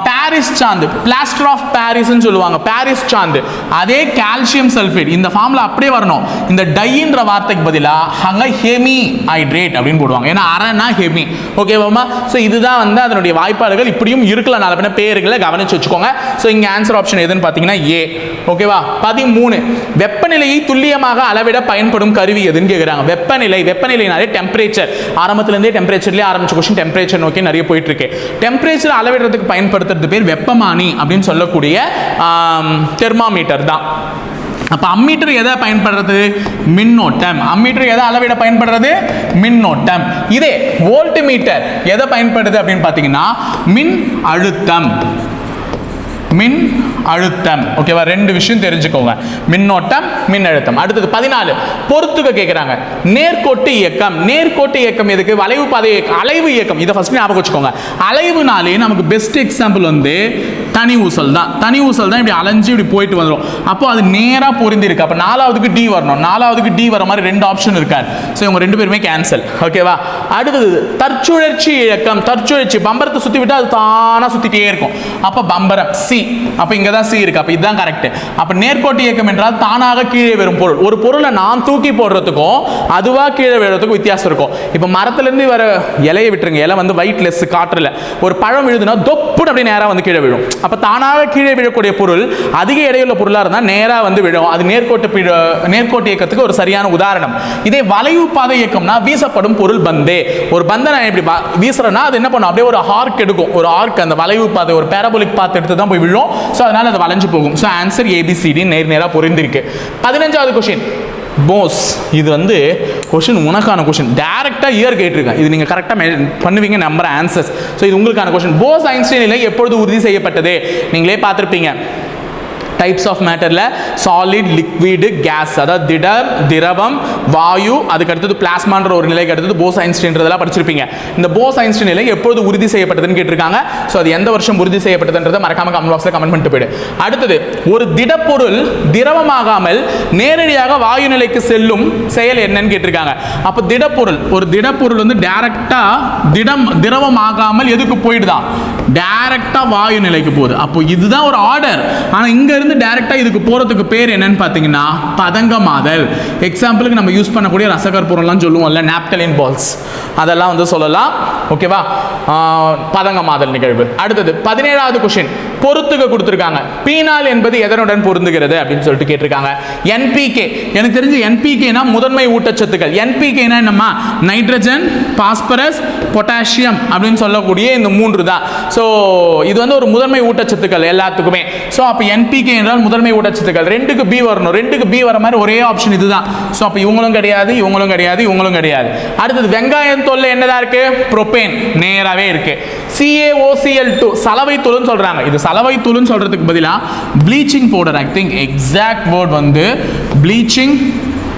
பாரிஸ் சாந்து, பிளாஸ்டர் ஆஃப் பாரிஸ்ன்னு சொல்லுவாங்க. பாரிஸ் சாந்து அதே கால்சியம் சல்ஃபேட். இந்த ஃபார்ம்ல அப்படியே வரணும். இந்த டைன்ற வார்த்தைக்கு பதிலாக அங்க ஹெமி ஹைட்ரேட் அப்படின்னு போடுவாங்க. ஏன்னா அரனா ஹெமி. ஓகேவாமா? ஸோ இதுதான் வந்து அதனுடைய வாய்ப்பாடுகள். இப்படியும் இருக்கலாம். நாலு பேர் பேர்களை கவனிச்சு வச்சுக்கோங்க. ஸோ இங்க ஆன்சர் ஆப்ஷன் எதுன்னு பார்த்தீங்கன்னா ஏ. ஓகேவா? 13 வெப்பநிலையை துல்லியமாக அளவிட பயன்படும் கருவி எதுன்னு கேட்குறாங்க. வெப்பநிலைனாலே டெம்பரேச்சர். ஆரம்பத்திலேருந்தே டெம்பரேச்சர்லேயே ஆரம்பிச்ச கொஸ்டின் டெம்பரேச்சர் நோக்கி நிறைய போயிட்டு இருக்கு. டெம்பரேச்சர் அளவிடுறதுக்கு பயன்படுத்துறது பேர் வெப்பமானி அப்படின்னு சொல்லக்கூடிய தெர்மாமீட்டர் தான். அப்ப அம்மீட்டர் எதை பயன்படுறது? மின்னோட்டம். அம்மீட்டர் எதை அளவிட பயன்படுறது? மின்னோட்டம். இதே வோல்ட் மீட்டர் எதை பயன்படுது அப்படின்னு பாத்தீங்கன்னா மின் அழுத்தம். ஓகேவா? 2 விஷயம் தெரிஞ்சுக்கோங்க. மின்னோட்டம், மின்னழுத்தம். அடுத்தது 14 பொறுத்துக கேட்குறாங்க. நேர்கோட்டு இயக்கம் எதுக்கு? வளைவு பாதை இயக்கம், அலைவு இயக்கம். இதை ஃபர்ஸ்ட் ஞாபகம் வச்சுக்கோங்க. அலைவுனாலே நமக்கு பெஸ்ட் எக்ஸாம்பிள் வந்து தனி ஊசல் தான். இப்படி அலைஞ்சு இப்படி போயிட்டு வந்துடும். அப்போ அது நேரா பொருந்தி இருக்கு. அப்போ 4வதுக்கு டி வரணும். 4வதுக்கு டி வர மாதிரி 2 ஆப்ஷன் இருக்காது. ஸோ இவங்க 2 பேருமே கேன்சல். ஓகேவா? அடுத்தது தற்சுழற்சி இயக்கம். தற்சுழற்சி பம்பரத்தை சுத்தி விட்டு அது தானா சுத்திட்டே இருக்கும். அப்போ பம்பரம் சி. அப்ப இங்க தான் சி இருக்கு. அப்ப இதுதான் கரெக்ட். அப்ப நேர்கோட்டு இயக்கம் என்றால் தானாக கீழே வரும் பொருள். ஒரு பொருளை நாம் தூக்கி போடுறதுக்கும் அதுவா கீழே விழுறதுக்கும் வித்தியாசம் இருக்கும். இப்ப மரத்துல இருந்து வர இலையை விட்டுருங்க. இலை வந்து வெயிட்லெஸ், காற்றுல ஒரு பழம் விழுதுனா தொப்புடு அப்படியே நேரா வந்து கீழே விழும். அப்ப தானாக கீழே விழக்கூடிய பொருள் அதிக எடையுள்ள பொருளா இருந்தா நேரா வந்து விழும். அது நேர்கோட்டு இயக்கத்துக்கு ஒரு சரியான உதாரணம். இதே வளைவு பாதை இயக்கம்னா வீசப்படும் பொருள் பந்து. ஒரு பந்தை நான் இப்படி வீசுறேன்னா அது என்ன பண்ணும்? அப்படியே ஒரு ஆர்க் எடுக்கும். ஒரு ஆர்க், அந்த வளைவு பாதை ஒரு பேரபோலிக் பாத் எடுத்து தான் போய் விழும். சோ அதனால அது வளைஞ்சு போகும். சோ ஆன்சர் ABCD நேரா பொருந்திருக்கு. 15வது क्वेश्चन போஸ். இது வந்து क्वेश्चन உனக்கான क्वेश्चन. டைரக்டா இயர் கேட்டிருக்கேன். இது நீங்க கரெக்ட்டா பண்ணுவீங்க நம்பர் ஆன்சர்ஸ். சோ இது உங்களுக்கான क्वेश्चन. போஸ் ஐன்ஸ்டீன் நிலை எப்பொழுது உறுதி செய்யப்பட்டது? நீங்களே பார்த்திருப்பீங்க. டைப்ஸ் ஆஃப் மேட்டர்ல சாலிட், லிக்விட், கேஸ், அதாவது திரவம், வாயு, அதுக்கு அடுத்தது பிளாஸ்மான்ற ஒரு நிலைக்கு அடுத்தது போஸ் ஐன்ஸ்டீன்றதெல்லாம் படிச்சிருப்பீங்க. இந்த போஸ் ஐன்ஸ்டீன் நிலை எப்பொழுது உறுதி செய்யப்பட்டதுன்னு கேட்டிருக்காங்க. ஸோ அது எந்த வருஷம் உறுதி செய்யப்பட்டதுன்றதை மறக்காம கமெண்ட் பாக்ஸ்ல கமெண்ட் பண்ணிட்டு போயிடு. அடுத்தது ஒரு திடப்பொருள் திரவமாகாமல் நேரடியாக வாயு நிலைக்கு செல்லும் செயல் என்னன்னு கேட்டிருக்காங்க. அப்ப ஒரு திடப்பொருள் வந்து டைரக்டா திரவமாகாமல் எதுக்கு போயிடுதான்? டைரக்டா வாயு நிலைக்கு போகுது. அப்போ இதுதான் ஒரு ஆர்டர். ஆனா இங்க இருந்து டைரக்டா இதுக்கு போறதுக்கு பேர் என்னன்னு பாத்தீங்கன்னா பதங்கமாதல். எக்ஸாம்பிளுக்கு நம்ம யூஸ் பண்ணக்கூடிய ரசகற்பூரம்லாம் சொல்லுவோம்ல, நாப்தலின் பால்ஸ். அதெல்லாம் வந்து சொல்லலாம். ஓகேவா? பதங்கமாதல் நிகழ்வு. அடுத்தது 17வது கொஸ்டின் பொறுத்துக கொடுத்துருக்காங்க. பீனால் என்பது எதனுடன் பொருந்துகிறது அப்படின்னு சொல்லிட்டு கேட்டிருக்காங்க. என்பிகே, எனக்கு தெரிஞ்சு என்பிகேனா முதன்மை ஊட்டச்சத்துக்கள். என்பிகேனா என்னம்மா? நைட்ரஜன், பாஸ்பரஸ், பொட்டாசியம் அப்படின்னு சொல்லக்கூடிய இந்த 3 தான். ஸோ இது வந்து ஒரு முதன்மை ஊட்டச்சத்துக்கள் எல்லாத்துக்குமே. ஸோ அப்போ என்பிகே என்றால் முதன்மை ஊட்டச்சத்துக்கள். 2க்கு பி வரணும். 2க்கு பி வர மாதிரி ஒரே ஆப்ஷன் இதுதான். ஸோ அப்போ இவங்களும் கிடையாது, இவங்களும் கிடையாது, இவங்களும் கிடையாது. அடுத்தது வெங்காயம் தோல்ல என்னதா இருக்கு? புரோபேன் நேராவே இருக்கு. CaOCl2 சலவை தூள்னு சொல்றாங்க. இது சலவை தூள்னு சொல்றதுக்கு பதிலா bleaching powder. I think exact word வந்து ப்ளீச்சிங்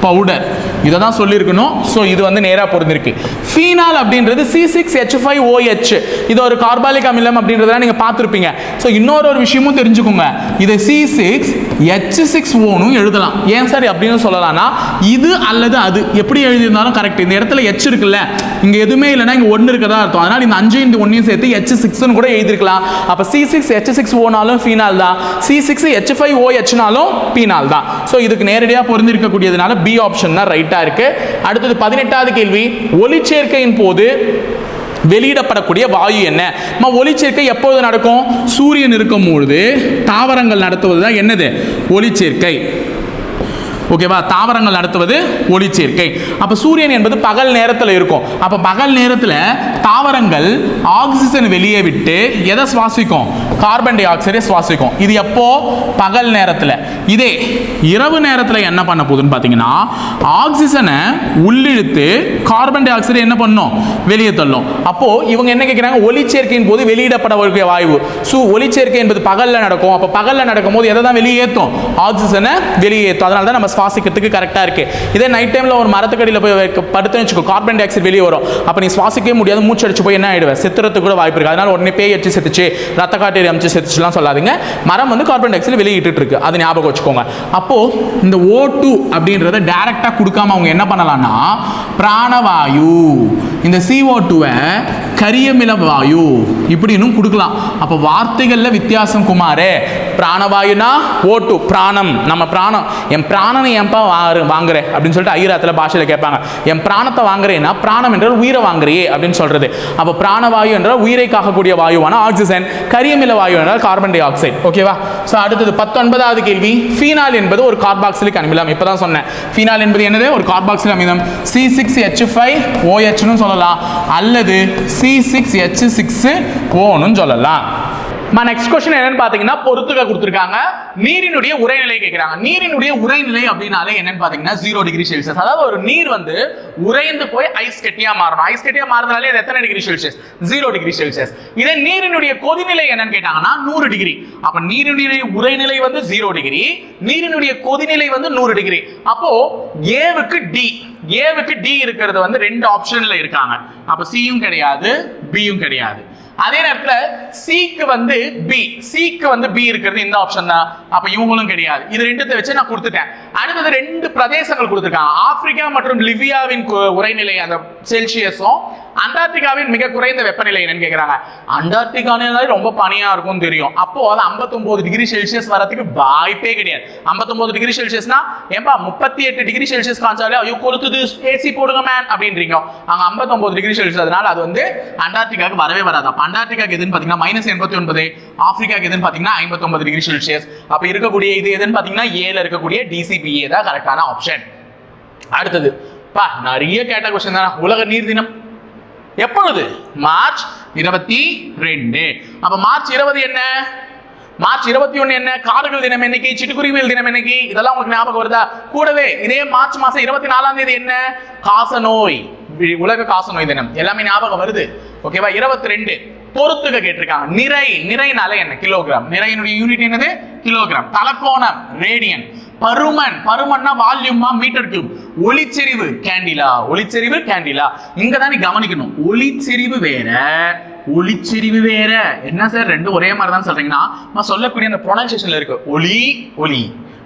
பவுடர். இதை தான் சொல்லியிருக்கணும். ஸோ இது வந்து நேராக பொருந்திருக்கு. ஃபீனால் அப்படின்றது C6H5OH. இது ஒரு கார்பாலிக் அமிலம் அப்படின்றத நீங்கள் பார்த்துருப்பீங்க. ஸோ இன்னொரு விஷயமும் தெரிஞ்சுக்கோங்க. இதை C6H6O எழுதலாம். ஏன் சார் அப்படின்னு சொல்லலாம்னா இது அல்லது அது எப்படி எழுதியிருந்தாலும் கரெக்ட். இந்த இடத்துல H இருக்குல்ல, இங்கே எதுவுமே இல்லைன்னா இங்கே 1 இருக்கதா அர்த்தம். அதனால் இந்த 5 இந்த 1 சேர்த்து H6 கூட எழுதிருக்கலாம். அப்போ C6H6Oனாலும் ஃபீனால் தான், C6H5OHனாலும் பீனால் தான். ஸோ இதுக்கு நேரடியாக பொருந்திருக்கக்கூடியதுனால பி ஆப்ஷன் தான் ரைட்டா இருக்கு. அடுத்தது 18வது கேள்வி, ஒளிச்சேர்க்கையின் போது வெளியிடப்படக்கூடிய வாயு என்ன? ஒளிச்சேர்க்கை எப்போது நடக்கும்? சூரியன் இருக்கும் பொழுது தாவரங்கள் நடத்துவது தான் என்னது? ஒளிச்சேர்க்கை. ஓகேவா? தாவரங்கள் நடத்துவது ஒளிச்சேர்க்கை. அப்போ சூரியன் என்பது பகல் நேரத்தில் இருக்கும். அப்போ பகல் நேரத்தில் தாவரங்கள் ஆக்சிஜன் வெளியே விட்டு எதை சுவாசிக்கும்? கார்பன் டை ஆக்சைடை சுவாசிக்கும். இது எப்போ? பகல் நேரத்தில். இதே இரவு நேரத்தில் என்ன பண்ண போகுதுன்னு பார்த்தீங்கன்னா ஆக்சிஜனை உள்ளிழுத்து கார்பன் டை ஆக்சைடை என்ன பண்ணும்? வெளியே தள்ளும். அப்போ இவங்க என்ன கேட்குறாங்க? ஒளிச்சேர்க்கையின் போது வெளியிடப்படக்கூடிய வாயு. ஒளிச்சேர்க்கை என்பது பகலில் நடக்கும். அப்போ பகலில் நடக்கும்போது எதை தான் வெளியேற்றும்? ஆக்சிஜனை வெளியேற்றும். அதனால தான் நம்ம சுவாசிக்கிறதுக்கு கரெக்டாக இருக்கு. இதே நைட் டைம்ல ஒரு மரத்துக்கடியில் போய் படுத்து வச்சுக்கோ, கார்பன் டை ஆக்சைடு வெளியே வரும். அப்போ நீ சுவாசிக்கவே முடியாது, மூச்சு அடிச்சு போய் என்ன ஆயிடுவேன்? செத்துறதுக்கு கூட வாய்ப்பு இருக்கு. அதனால உடனே பேய் அடிச்சு செத்துச்சு, ரத்த காட்டேரி அமைச்சு செத்துச்சுலாம் சொல்லாதீங்க. மரம் வந்து கார்பன் டை ஆக்சைடு வெளியிட்டு இருக்கு, அது ஞாபகம் வச்சுக்கோங்க. அப்போ இந்த O2 அப்படின்றத டைரக்டா கொடுக்காம அவங்க என்ன பண்ணலாம்னா பிராணவாயு, இந்த CO2வை கரியமில வாயு இப்படின்னு கொடுக்கலாம். அப்போ வார்த்தைகள்ல வித்தியாசம் குமாரே. பிராணவாயுனா O2 பிராணம், நம்ம பிராணம். என் பிராணனை ஏன்பா வாங்குற அப்படின்னு சொல்லிட்டு ஐராத்துல பாஷையில் கேட்பாங்க. என் பிராணத்தை வாங்குறேன்னா பிராணம் என்றால் உயிரை வாங்குறியே அப்படின்னு சொல்றது. அப்போ பிராணவாயு என்றால் உயிரை காக்கக்கூடிய வாயுவான ஆக்சிஜன், கரியமில வாயு என்றால் கார்பன் டை ஆக்சைடு. ஓகேவா? ஸோ அடுத்தது 19வது கேள்வி, ஃபீனால் என்பது ஒரு கார்பாக்சிலிக் அமிலம். இப்பதான் சொன்னேன். ஃபீனால் என்பது என்னது? ஒரு கார்பாக்சிலிக் அமிலம். C6H5OH சொல்லலாம் அல்லது C6H6O சொல்லலாம். நெக்ஸ்ட் क्वेश्चन என்னன்னு பாத்தீங்கன்னா பொறுத்துக கொடுத்திருக்காங்க. நீரினுடைய உறைநிலை கேக்குறாங்க. நீரினுடைய உறைநிலை அப்படினாலே என்னன்னு பாத்தீங்கன்னா 0 டிகிரி செல்சியஸ். அதாவது ஒரு நீர் வந்து உறைந்து போய் ஐஸ் கட்டியா மாறணும். ஐஸ் கட்டியா மாறதுனாலே அது எத்தனை டிகிரி செல்சியஸ்? 0 degree Celsius. இதே நீரினுடைய கொதிநிலை என்னன்னு கேட்டாங்கன்னா 100 டிகிரி. அப்ப நீரினுடைய உறைநிலை வந்து 0 டிகிரி, நீரினுடைய கொதிநிலை வந்து 100 டிகிரி. அப்போ ஏவுக்கு டி இருக்கிறது வந்து 2 ஆப்ஷன்ல இருக்காங்க. அப்ப சியும் கிடையாது, பியும் கிடையாது. அதே நேரத்தில் சிக்கு வந்து பி இருக்கிறது இந்த ஆப்ஷன் தான். அப்ப இவங்களும் கிடையாது. இது ரெண்டுத்தை வச்சு நான் கொடுத்துட்டேன். அடுத்தது 2 பிரதேசங்கள் கொடுத்துருக்காங்க. ஆப்பிரிக்கா மற்றும் லிபியாவின் உரைநிலை அந்த செல்சியஸும் அண்டார்டிகாவின் மிக குறைந்த வெப்பநிலை என்னன்னு கேட்கிறாங்க. அண்டார்டிகானாலே ரொம்ப பனியா இருக்கும் தெரியும். அப்போ அது 59 டிகிரி செல்சியஸ் வரதுக்கு வாய்ப்பே கிடையாது. 59 டிகிரி செல்சியஸ்னா ஏன்பா 38 டிகிரி செல்சியஸ் காஞ்சாலே ஐயோ கொளுத்துது ஏசி போடுங்க மேன் அப்படின்றீங்க. அங்க 59 டிகிரி செல்சியஸ். அதனால அது வந்து அண்டார்டிகாவுக்கு வரவே வராது. அப்ப அண்டார்டிகாக்கு எதுன்னு பாத்தீங்கன்னா -89, ஆப்பிரிக்காக்கு எதுன்னு பாத்தீங்கன்னா 59 டிகிரி செல்சியஸ். அப்ப இருக்கக்கூடிய இது எதுன்னு பாத்தீங்கன்னா ஏல இருக்கக்கூடிய DCPA தான் கரெக்டான ஆப்ஷன். அடுத்தது நிறைய கேட்ட क्वेश्चन தான். உலக நீர் தினம் எப்பொழுது? மார்ச் 22. அப்ப மார்ச் 20 என்ன? மார்ச் 21 என்ன? காடுகள் தினம் என்னைக்கு? சிட்டுக்குருவியல் தினம் என்னைக்கு? இதெல்லாம் உங்களுக்கு ஞாபகம் வருதா? கூடவே இதே மார்ச் மாசம் 24ஆம் தேதி என்ன? காசநோய், உலக காசநோய் தினம். எல்லாமே ஞாபகம் வருது. ஓகேவா? 22. பொறுத்துக கேட்டிருக்காங்க. நிறைனால என்ன? கிலோகிராம். நிறையினுடைய யூனிட் என்னது? கிலோகிராம். தலக்கோணம் ரேடியன். பருமன்னா வால்யூமா மீட்டர் கியூப். ஒளிச்செறிவு கேண்டிலா. இங்க தான் நீ கவனிக்கணும். ஒளிச்செறிவு வேற. என்ன சார் ரெண்டும் ஒரே மாதிரி தான் சொல்றீங்கன்னா சொல்லக்கூடிய அந்த ப்ரொனன்சியேஷன்ல இருக்கு. ஒளி.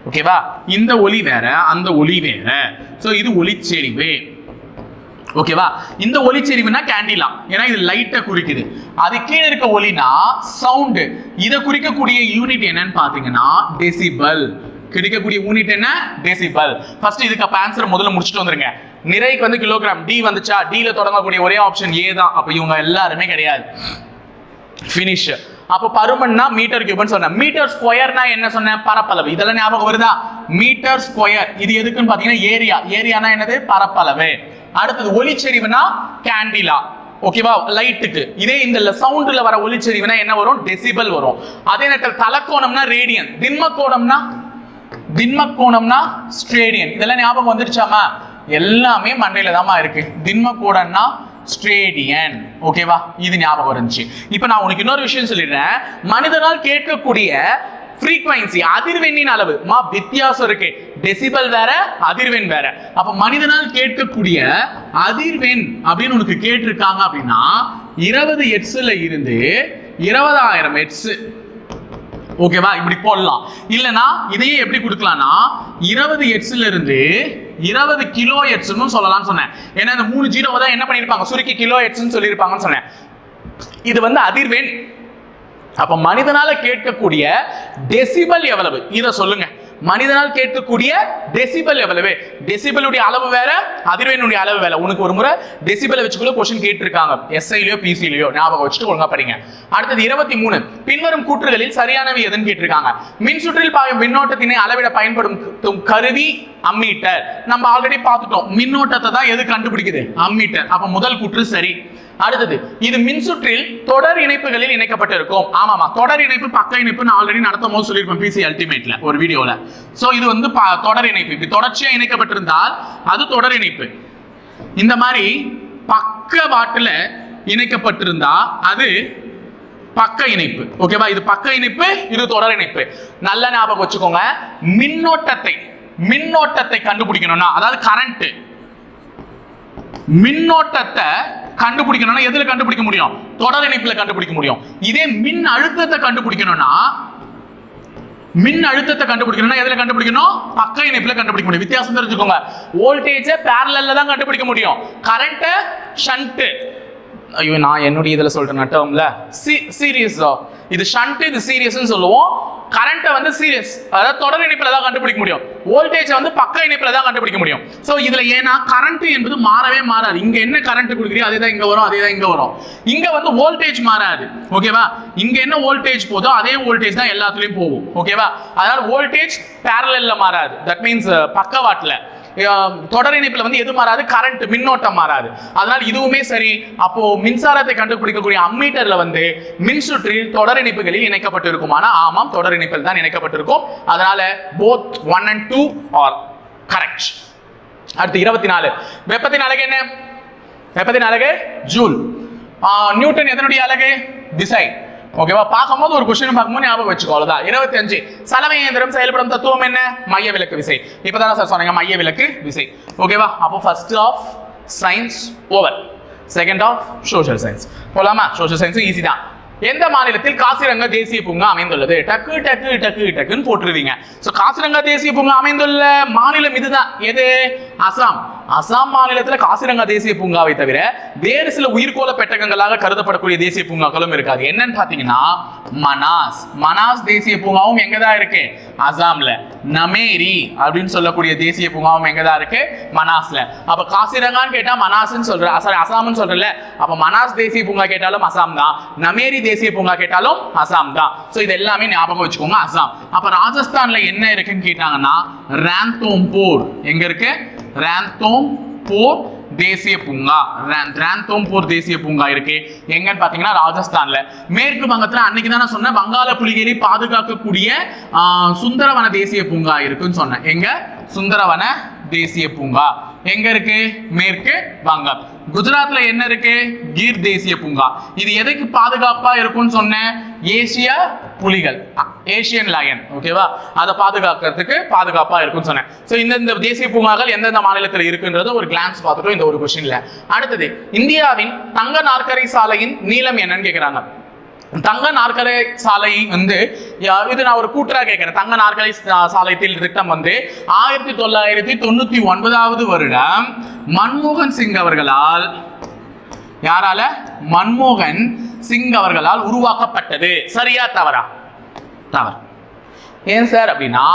ஓகேவா? இந்த ஒளி வேற, அந்த ஒளி வேற. சோ இது ஒளிச்செறிவு. ஓகேவா? இந்த ஒளிச்செறிவுனா கேண்டிலா, ஏன்னா இது லைட்டை குறிக்குது. அது கீழே இருக்க ஒளினா சவுண்ட். இதை குறிக்கக்கூடிய யூனிட் என்னன்னு பாத்தீங்கன்னா டெசிபல். கிடைக்கக்கூடிய யூனிட் என்ன? டெசிபல். ஃபர்ஸ்ட் இதுக்கு ஆன்சர் முதல்ல முடிச்சுட்டு வந்துருங்க. நிறைக்கு வந்து கிலோகிராம், டி வந்துச்சா, டில தொடங்கக்கூடிய ஒரே ஆப்ஷன் ஏ தான். அப்ப இவங்க எல்லாருமே கிடையாது. ஃபினிஷ். அப்ப பருமன்னா மீட்டர் கியூப்னு சொன்னேன். மீட்டர் ஸ்கொயர்னா என்ன சொன்னேன்? பரப்பளவு. இதெல்லாம் ஞாபகம் வருதா? மீட்டர் ஸ்கொயர் இது எதுக்குன்னு பாத்தீங்கன்னா ஏரியா. ஏரியானா என்னது? பரப்பளவு. அடுத்தது ஒளிச்செறிவுனா கேண்டிலா. ஓகேவா? லைட்டுக்கு. இதே இந்த சவுண்ட்ல வர ஒளிச்செறிவுனா என்ன வரும்? டெசிபல் வரும். அதே நேரத்தில் தலக்கோணம்னா ரேடியன், திண்மக்கோணம்னா ஸ்ட்ரேடியன். இதெல்லாம் ஞாபகம் வந்துருச்சாமா? எல்லாமே மண்டையில தாமா இருக்கு. திண்மக்கோணம்னா ஸ்ட்ரேடியன். ஓகேவா? இது ஞாபகம் இருந்துச்சு. இப்போ நான் உனக்கு இன்னொரு விஷயம் சொல்லிடுறேன். மனிதனால் கேட்கக்கூடிய frequency அதிர்வெண்ணின் அளவு வித்தியாசம் இருக்கு. டெசிபல் வேற, அதிர்வெண் வேற. அப்ப மனிதனால் கேட்கக்கூடிய அதிர்வெண் அப்படின்னு உனக்கு கேட்டிருக்காங்க அப்படின்னா 20 ஹெர்ட்ஸ்ல இருந்து 20,000 ஹெர்ட்ஸ். ஓகேவா? இப்படி போடலாம். இல்லனா இதையே எப்படி கொடுக்கலாம்னா 20 ஹெர்ட்ஸ்ல இருந்து 20 கிலோ ஹெர்ட்ஸ்னு சொல்லலாம்னு சொன்னேன். ஏன்னா இந்த 3 ஜீரோ தான் என்ன பண்ணிருப்பாங்க? சுருக்கி கிலோ ஹெர்ட்ஸ்னு சொல்லியிருப்பாங்கன்னு சொன்னேன். இது வந்து அதிர்வெண். அப்ப மனிதனால கேட்கக்கூடிய டெசிபல் எவ்வளவு? இத சொல்லுங்க. மனிதனால் கேட்கக்கூடிய டெசிபல் எவ்வளவு? டெசிபலுடைய அளவு வேற, அதிர்வெண்ணுடைய அளவு வேற. உனக்கு ஒரு முறை டெசிபலை வச்சுக்குள்ள क्वेश्चन கேட்டிருக்காங்க. எஸ்ஐலயோ பிசிலயோ ஞாபகம் வச்சுட்டு ஒழுங்கா படிங்க. அடுத்து 23. பின்வரும் கூற்றுகளில் சரியானவை எதுன்னு கேட்டிருக்காங்க. மின்சுற்றில் பாயும் மின்னோட்டத்தினை அளவிட பயன்படும் கருவி அம்மீட்டர். நம்ம ஆல்ரெடி பார்த்துட்டோம். மின்னோட்டத்தை தான் எது கண்டுபிடிக்குது? அம்மீட்டர். அப்ப முதல் கூற்று சரி. அடுத்தது, இது மின்சுற்றில் தொடர் இணைப்புகளில் இணைக்கப்பட்டிருக்கும். ஆமாமா, தொடர் இணைப்பு பக்க இணைப்பு நான் ஆல்ரெடி நடத்தும் போது சொல்லியிருப்பேன் பிசி அல்டிமேட்ல ஒரு வீடியோல. சோ இது வந்து தொடர் இணைப்பு. இப்படி தொடர்ச்சியா இணைக்கப்பட்டிருந்தால் அது தொடர் இணைப்பு. இந்த மாதிரி பக்கவாட்டுல இணைக்கப்பட்டிருந்தா அது பக்க இணைப்பு. ஓகேவா? இது பக்க இணைப்பு, இது தொடர் இணைப்பு. நல்ல ஞாபகம் வச்சுக்கோங்க. மின்னோட்டத்தை கண்டுபிடிக்கணும்னா, அதாவது கரண்ட், மின்னோட்டத்தை கண்டுபிடிக்கணும்னா எதுல கண்டுபிடிக்க முடியும்? தொடர் இணைப்புல கண்டுபிடிக்க முடியும். இதே மின் அழுத்தத்தை கண்டுபிடிக்கணும்னா எதுல கண்டுபிடிக்கணும்? பக்க இணைப்புல கண்டுபிடிக்க முடியும். வித்தியாசம் தெரிஞ்சுக்கோங்க. வோல்டேஜ் பேரலல்ல தான் கண்டுபிடிக்க முடியும். Current shunt. ஐயோ, நான் என்னுடைய இதுல சொல்றேன் டேர்ம்ல சீரியஸ். இது ஷண்ட், இது சீரியஸ்னு சொல்லுவோம். கரண்ட்டை வந்து சீரியஸ், அதாவது தொடர் இணைப்புல தான் கண்டுபிடிக்க முடியும். வோல்டேஜ் வந்து பக்க இணைப்புல தான் கண்டுபிடிக்க முடியும். சோ இதுல ஏன்னா கரண்ட் என்பது மாறவே மாறாது. இங்க என்ன கரண்ட் கொடுக்குறீங்க அதே தான் இங்க வரும், அதே தான் இங்க வரும். இங்க வந்து வோல்டேஜ் மாறாது. ஓகேவா? இங்க என்ன வோல்டேஜ் போதோ அதே வோல்டேஜ் தான் எல்லாத்துலயும் போகும். ஓகேவா? அதனால வோல்டேஜ் பேரலல்ல மாறாது. தட் மீன்ஸ் பக்கவாட்டுல. தொடர் இணைப்புல வந்து எது மாறாது? கரண்ட், மின்னோட்டம் மாறாது. அதனால இதுவுமே சரி. அப்போ மின்சாரத்தை கண்டுபிடிக்கக்கூடிய அம்மீட்டர்ல வந்து மின்சுற்றில் தொடர் இணைப்புகளில் இணைக்கப்பட்டிருக்குமானா ஆமாம், தொடர் இணைப்பில் தான் இணைக்கப்பட்டிருக்கும். அதனால both 1 and 2 are correct. அடுத்து 24. வெப்பத்தின் அலகு என்ன? வெப்பத்தின் அலகு ஜூல். நியூட்டன் எதனுடைய அலகு? திசை. ஓகேவா? பார்க்கும்போது ஒரு क्वेश्चन பார்க்கும்போது ஞாபகம் வச்சுக்கோ. அவ்வளவுதான். 25. சலவை இயந்திரம் செயல்படும் தத்துவம் என்ன? மைய விலக்கு விசை. இப்பதான் சார் சொன்னீங்க மைய விலக்கு விசை. ஓகேவா? அப்போ first of science over, second of social science போலாமா? சோஷியல் சயின்ஸ் ஈஸி தான். எந்த மாநிலத்தில் காசிரங்கா தேசிய பூங்கா அமைந்துள்ளது? டக்கு டக்கு டக்கு டக்குன்னு போட்டுருவீங்க. சோ காசிரங்கா தேசிய பூங்கா அமைந்துள்ள மாநிலம் இதுதான். எது? அசாம். அசாம் மாநிலத்துல காசிரங்கா தேசிய பூங்காவை தவிர வேறு சில உயிர்கோள பெட்டகங்களாக கருதப்படக்கூடிய தேசிய பூங்காக்களும் இருக்காது. என்னன்னு பாத்தீங்கன்னா மனாஸ் தேசிய பூங்காவும் எங்கதான் இருக்கு? அசாம்ல. நமேரி அப்படின்னு சொல்லக்கூடிய தேசிய பூங்காவும் எங்கதான் இருக்கு? மனாஸ்ல. அப்ப காசிரங்கான்னு கேட்டா மனாஸ்ன்னு சொல்ற, அசாம்னு சொல்றல. அப்ப மனாஸ் தேசிய பூங்கா கேட்டாலும் அசாம் தான், நமேரி தேசிய பூங்கா கேட்டாலும் அசாம் தான். சோ இது எல்லாமே ஞாபகம் வச்சுக்கோங்க. அசாம். அப்ப ராஜஸ்தான்ல என்ன இருக்குன்னு கேட்டாங்கன்னா ராந்தோம்பூர். எங்க இருக்கு? ராந்தோம்பூர் தேசிய பூங்கா. ராந்தோம்பூர் தேசிய பூங்கா இருக்கு. எங்கன்னு பாத்தீங்கன்னா ராஜஸ்தான்ல. மேற்கு வங்கத்துல அன்னைக்கு தான் நான் சொன்னேன் வங்காள புலிகளை பாதுகாக்கக்கூடிய சுந்தரவன தேசிய பூங்கா இருக்குன்னு சொன்னேன். எங்க? சுந்தரவன தேசிய பூங்கா எங்க இருக்கு? மேற்கு வங்கம். குஜராத்ல என்ன இருக்கு? கீர் தேசிய பூங்கா. இது எதுக்கு பாதுகாப்பா இருக்கும்னு சொன்னேன்? ஏசியா புலிகள், ஏசியன் லயன். ஓகேவா? அதை பாதுகாக்கிறதுக்கு பாதுகாப்பா இருக்கும்னு சொன்னேன். சோ இந்த தேசிய பூங்காக்கள் எந்தெந்த மாநிலத்தில் இருக்குன்றது ஒரு கிளான்ஸ் பார்த்துட்டோம் இந்த ஒரு கொஸ்டின்ல. அடுத்தது, இந்தியாவின் தங்க நாற்கரை சாலையின் நீளம் என்னன்னு கேக்குறாங்க. தங்க நாற்கரை சாலை வந்து இது நான் ஒரு கூற்றா கேட்கிறேன். தங்க நாற்கரை சாலை திட்டம் வந்து 1999 வருடம் மன்மோகன் சிங் அவர்களால், யாரால? மன்மோகன் சிங் அவர்களால் உருவாக்கப்பட்டது. சரியா தவறா? தவறு. ஏன் சார் அப்படின்னா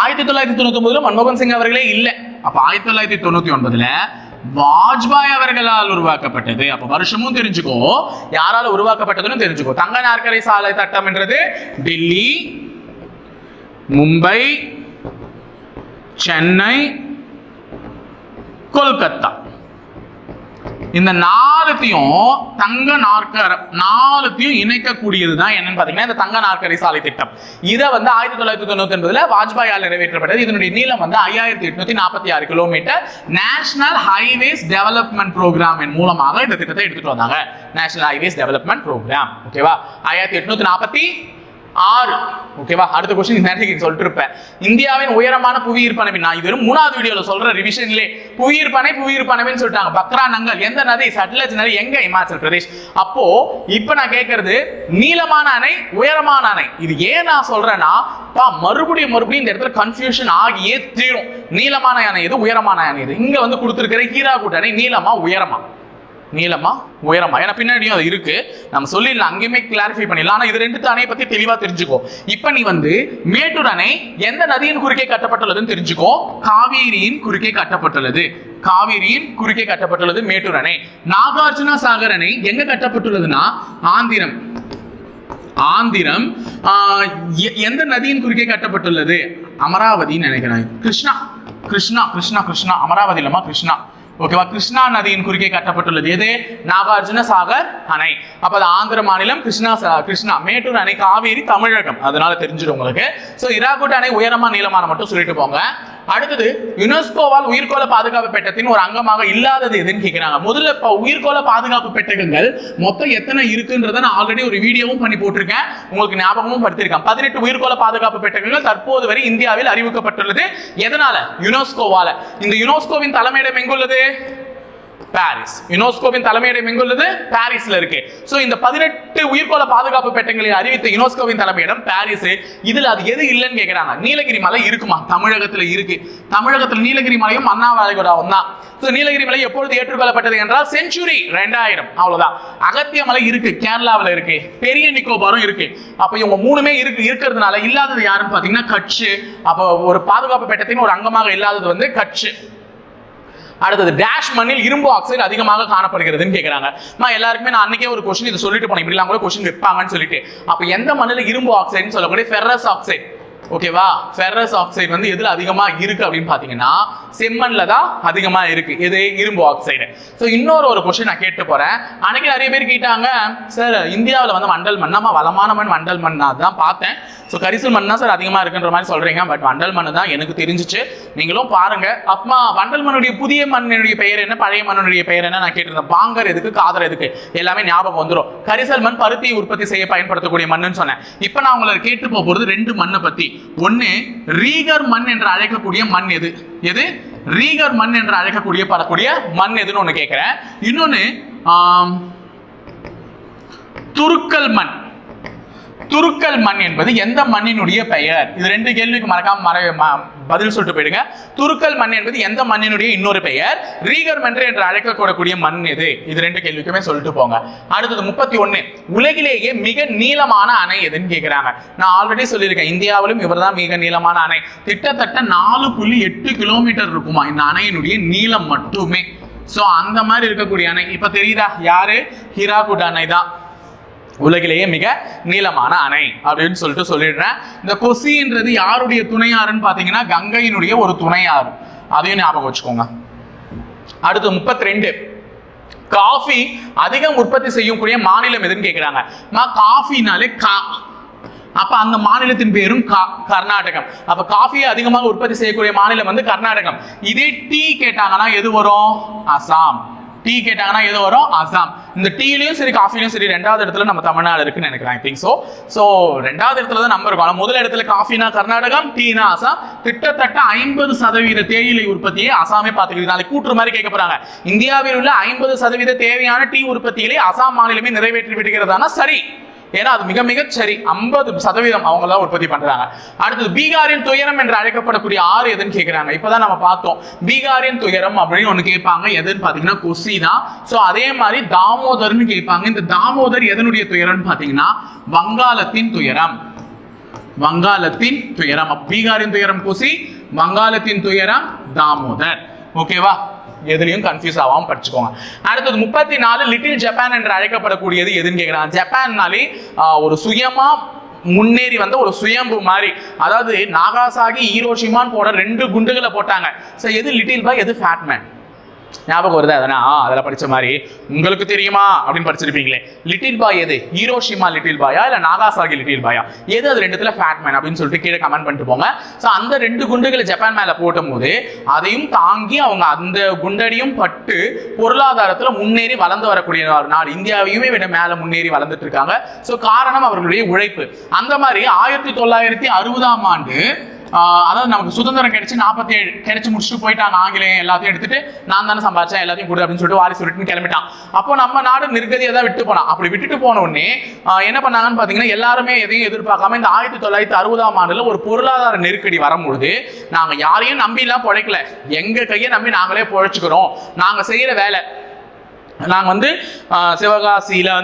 1999 மன்மோகன் சிங் அவர்களே இல்லை. அப்ப 1999 வாஜ்பாய் அவர்களால் உருவாக்கப்பட்டது. அப்ப வருஷமும் தெரிஞ்சுக்கோ, யாரால உருவாக்கப்பட்டதுன்னு தெரிஞ்சுக்கோ. தங்க நாற்கரை சாலை திட்டம் என்றது டெல்லி, மும்பை, சென்னை, கொல்கத்தா. இந்த தங்க நாற்கரையும் இணைக்கக்கூடியதுதான் என்னன்னு பாத்தீங்கன்னா இந்த தங்க நாற்கரை சாலை திட்டம். இதை 1999 வாஜ்பாயால் நிறைவேற்றப்பட்டது. இதனுடைய நீளம் 5846 kilometre. National highways development programme மூலமாக இந்த திட்டத்தை எடுத்துட்டு வந்தாங்க. National highways development programme. ஓகேவா? 1846. ஓகேவா? அடுத்த क्वेश्चन நேரத்துக்கு சொல்லிட்டு இருப்பேன். இந்தியாவின் உயரமான புவியீர்ப்பு அணை. நான் இது 3வது வீடியோல சொல்ற ரிவிஷன்லே புவியீர்ப்பு அணைன்னு சொல்லிட்டாங்க. பக்ரா நங்கல் எந்த நதி? சட்லஜ் நதி. எங்க? இமாச்சல் பிரதேஷ். அப்போ இப்ப நான் கேட்கறது நீளமான அணை, உயரமான அணை. இது ஏன் நான் சொல்றேன்னா மறுபடியும் இந்த இடத்துல கன்ஃபியூஷன் ஆகியே தீரும். நீளமான அணை எது, உயரமான அணை எது? இங்க கொடுத்திருக்கிற ஹீராகுட் அணை நீளமா உயரமா? ஏன்னா பின்னாடியும் அது இருக்கு, நம்ம சொல்லிடலாம், அங்கேயுமே கிளாரிஃபை பண்ணிடலாம். ஆனா இது ரெண்டு அணையை பத்தி தெளிவா தெரிஞ்சுக்கோ. இப்ப நீ மேட்டூர் அணை எந்த நதியின் குறுக்கே கட்டப்பட்டுள்ளதுன்னு தெரிஞ்சுக்கோ. காவேரியின் குறுக்கே கட்டப்பட்டுள்ளது மேட்டூர் அணை. நாகார்ஜுனா சாகர் அணை எங்க கட்டப்பட்டுள்ளதுன்னா ஆந்திரம். எந்த நதியின் குறுக்கே கட்டப்பட்டுள்ளது? அமராவதின்னு நினைக்கிறேன். கிருஷ்ணா. அமராவதி இல்லமா, கிருஷ்ணா. ஓகேவா? கிருஷ்ணா நதியின் குறுக்கே கட்டப்பட்டுள்ளது எது? நாகார்ஜுன சாகர் அணை. அப்ப அது ஆந்திர மாநிலம். கிருஷ்ணா. மேட்டூர் அணை காவேரி தமிழகம். அதனால தெரிஞ்சிடும் உங்களுக்கு. சோ ஹீராகுட் அணை உயரமா நீளமான மட்டும் சொல்லிட்டு போங்க. அடுத்தது யுனெஸ்கோவால் உயிர்கோள பாதுகாப்பு பெட்டகத்தின் ஒரு அங்கமாக இல்லாதது எதுன்னு கேட்கிறாங்க. முதல்ல உயிர்கோள பாதுகாப்பு பெட்டகங்கள் மொத்தம் எத்தனை இருக்குன்றத நான் ஆல்ரெடி ஒரு வீடியோவும் பண்ணி போட்டிருக்கேன், உங்களுக்கு ஞாபகமும் படுத்திருக்கேன். 18 உயிர்கோள பாதுகாப்பு பெட்டகங்கள் தற்போது வரை இந்தியாவில் அறிவிக்கப்பட்டுள்ளது. எதனால? யுனெஸ்கோவால. இந்த யுனெஸ்கோவின் தலைமையிடம் எங்குள்ளது? பாரிஸ். யுனெஸ்கோவின் தலைமையிடம் எங்குள்ளது? பாரிஸ்ல இருக்கு. சோ இந்த 18 உயிர்கோள பாதுகாப்பு பெட்டகங்களை அறிவித்த யுனெஸ்கோவின் தலைமையிடம் பாரிஸ். இதுல அது எது இல்லைன்னு கேக்குறாங்க. நீலகிரி மலை இருக்குமா? தமிழகத்துல இருக்கு. தமிழகத்துல நீலகிரி மலையும் மன்னா வளைகுடாவும் தான். சோ நீலகிரி மலை எப்பொழுது ஏற்றுக்கொள்ளப்பட்டது என்றால் செஞ்சுரி 2000. அவ்வளவுதான். அகத்திய மலை இருக்கு, கேரளாவில் இருக்கு. பெரிய நிக்கோபாரும் இருக்கு. அப்ப இவங்க மூணுமே இருக்கிறதுனால இல்லாதது யாருன்னு பாத்தீங்கன்னா கட்ச். அப்ப ஒரு பாதுகாப்பு பெட்டகத்தின் ஒரு அங்கமாக இல்லாதது கட்ச். அடுத்தது டேஷ் மண்ணில் இரும்பு ஆக்சைடு அதிகமாக காணப்படுகிறதுன்னு கேட்கறாங்க. நான் எல்லாருக்குமே நான் அன்னைக்கே ஒரு क्वेश्चन இத சொல்லிட்டு போனேன், இப்படி எல்லாம் கூட क्वेश्चन வைப்பாங்கன்னு சொல்லிட்டு. அப்ப எந்த மண்ணில இரும்பு ஆக்சைடுன்னு சொல்லக்கூடிய ஃபெரஸ் ஆக்சைடு. ஓகேவா? ஃபெரஸ் ஆக்சைடு எதுல அதிகமா இருக்கு அப்படின்னு பாத்தீங்கன்னா செம்மண்ல தான் அதிகமா இருக்கு. இது இரும்பு ஆக்சைடு. சோ இன்னொரு क्वेश्चन நான் கேட்டு போறேன். அன்னைக்கு நிறைய பேர் கேட்டாங்க, சார் இந்தியாவில் வண்டல் மண், நம்ம வளமான மண் வண்டல் மண் தான் பார்த்தேன். ஸோ கரிசல் மண் தான் சார் அதிகமாக இருக்குன்ற மாதிரி சொல்றீங்க. பட் வண்டல் மண் தான் எனக்கு தெரிஞ்சிச்சு. நீங்களும் பாருங்க. அப்பா வண்டல் மண்ணுடைய புதிய மண்ணுடைய பெயர் என்ன, பழைய மண்ணுடைய பெயர் என்ன நான் கேட்டிருந்தேன். பாங்கர் எதுக்கு, காதர் எதுக்கு, எல்லாமே ஞாபகம் வந்துடும். கரிசல் மண் பருத்தியை உற்பத்தி செய்ய பயன்படுத்தக்கூடிய மண்ணுன்னு சொன்னேன். இப்போ நான் உங்களை கேட்டு போறது 2 மண்ணை பத்தி. ஒன்னு ரீகர் மண் என்று அழைக்கக்கூடிய மண் எது? ரீகர் மண் என்று அழைக்கக்கூடிய மண் எதுன்னு ஒண்ணு கேட்கிறேன். இன்னொன்னு துருக்கல் மண் என்பது எந்த மண்ணினுடைய பெயர்? இது 2 கேள்விக்கு மறக்காம பதில் சொல்லிட்டு போயிடுங்க. துருக்கல் மண் என்பது எந்த மண்ணினுடைய இன்னொரு பெயர்? ரீகர் மண் என்று அழைக்கக்கூடிய மண் எது? இது 2 கேள்விக்குமே சொல்லிட்டு போங்க. அடுத்தது 31 உலகிலேயே மிக நீளமான அணை எதுன்னு கேட்கிறாங்க. நான் ஆல்ரெடி சொல்லியிருக்கேன், இந்தியாவிலும் இவர்தான் மிக நீளமான அணை. கிட்டத்தட்ட 4.8 கிலோமீட்டர் இருக்குமா இந்த அணையினுடைய நீளம் மட்டுமே. சோ அந்த மாதிரி இருக்கக்கூடிய அணை இப்ப தெரியுதா? யாரு? ஹீராகுட் அணை தான் உலகிலேயே மிக நீளமான அணை அப்படின்னு சொல்லிடுறேன். இந்த கொசின்றது யாருடைய துணையாறுன்னு பாத்தீங்கன்னா கங்கையினுடைய ஒரு துணையாறு. அதையும் ஞாபகம் வச்சுக்கோங்க. அடுத்து 32 காஃபி அதிகம் உற்பத்தி செய்யக்கூடிய மாநிலம் எதுன்னு கேட்கிறாங்க. காஃபினாலே அப்ப அந்த மாநிலத்தின் பேரும் கர்நாடகம். அப்ப காஃபியை அதிகமாக உற்பத்தி செய்யக்கூடிய மாநிலம் கர்நாடகம். இதே டீ கேட்டாங்கன்னா எது வரும்? அசாம். டீ கேட்டாங்கன்னா எது வரும்? அசாம். இந்த டீலையும் சரி காஃபிலையும் சரி 2வது இடத்துல நம்ம தமிழ்நாடு இருக்குன்னு நினைக்கிறேன். I think so. 2வது இடத்துல தான் நம்ம இருக்கோம். முதல் இடத்துல காஃபினா கர்நாடகம், டீனா அசாம். கிட்டத்தட்ட 50% தேயிலை உற்பத்தியை அசாமே பார்த்துக்கிது. நாளைக்கு கூற்று மாதிரி கேட்க போறாங்க. இந்தியாவில் உள்ள 50% தேவையான டீ உற்பத்தியிலே அசாம் மாநிலமே நிறைவேற்றி விடுகிறதானா? சரி. ஏன்னா அது மிக சரி. 50% அவங்க தான் உற்பத்தி பண்றாங்க. அடுத்தது பீகாரின் துயரம் என்று அழைக்கப்படக்கூடிய ஆறு எதுன்னு கேட்கிறாங்க. இப்பதான் நம்ம பார்த்தோம் பீகாரின் துயரம் அப்படின்னு ஒண்ணு கேட்பாங்க. எதுன்னு பாத்தீங்கன்னா கொசி தான். சோ அதே மாதிரி தாமோதர்னு கேட்பாங்க. இந்த தாமோதர் எதனுடைய துயரம்னு பாத்தீங்கன்னா வங்காளத்தின் துயரம். பீகாரின் துயரம் கொசி, வங்காளத்தின் துயரம் தாமோதர். ஓகேவா? எதுலையும் கன்ஃபியூஸ் ஆகாம படிச்சுக்கோங்க. அடுத்தது 34 லிட்டில் ஜப்பான் என்று அழைக்கப்படக்கூடியது எதுன்னு கேட்குறாங்க. ஜப்பான்னாலே ஒரு சுயமா முன்னேறி வந்த ஒரு சுயம்பு மாதிரி, அதாவது நாகாசாகி ஹீரோஷிமான்னு போட 2 குண்டுகளை போட்டாங்க. ஸோ எது லிட்டில் பாய், எது ஃபேட்மேன்? ஞாபகம் வருது அதனா அதில் படித்த மாதிரி உங்களுக்கு தெரியுமா அப்படின்னு படிச்சிருப்பீங்களே. லிட்டில் பாய் எது? ஹீரோஷிமா லிட்டில் பாயா இல்லை நாகாசாகி லிட்டில் பாயா? எது அது ரெண்டுத்துல ஃபேட்மேன் அப்படின்னு சொல்லிட்டு கீழே கமெண்ட் பண்ணிட்டு போங்க. ஸோ அந்த 2 குண்டுகளை ஜப்பான் மேலே போட்டும் போது அதையும் தாங்கி அவங்க அந்த குண்டடியும் பட்டு பொருளாதாரத்தில் முன்னேறி வளர்ந்து வரக்கூடிய நாடு இந்தியாவையுமே விட மேலே முன்னேறி வளர்ந்துட்டு இருக்காங்க. ஸோ காரணம் அவர்களுடைய உழைப்பு. அந்த மாதிரி 1960ஆம் ஆண்டு அதாவது நமக்கு சுதந்திரம் கிடைச்சு 47 கிடைச்சு முடிச்சுட்டு போயிட்டாங்க. ஆங்கிலேயம் எல்லாத்தையும் எடுத்துட்டு நான் தானே சம்பாதிச்சேன் எல்லாத்தையும் கொடு அப்படின்னு சொல்லிட்டு வாரிசு விட்டுன்னு கிளம்பிட்டான். அப்போ நம்ம நாடு நிர்கதியை தான் விட்டு போனான். அப்படி விட்டுட்டு போன உடனே என்ன பண்ணாங்கன்னு பார்த்தீங்கன்னா எல்லாருமே எதையும் எதிர்பார்க்காம இந்த 1960ஆம் ஆண்டுல ஒரு பொருளாதார நெருக்கடி வரும்பொழுது நாங்கள் யாரையும் நம்பிலாம் பிழைக்கல, எங்க கையை நம்பி நாங்களே பிழைச்சுக்கிறோம். நாங்கள் செய்யற வேலை, நாங்கள் சிவகாசியில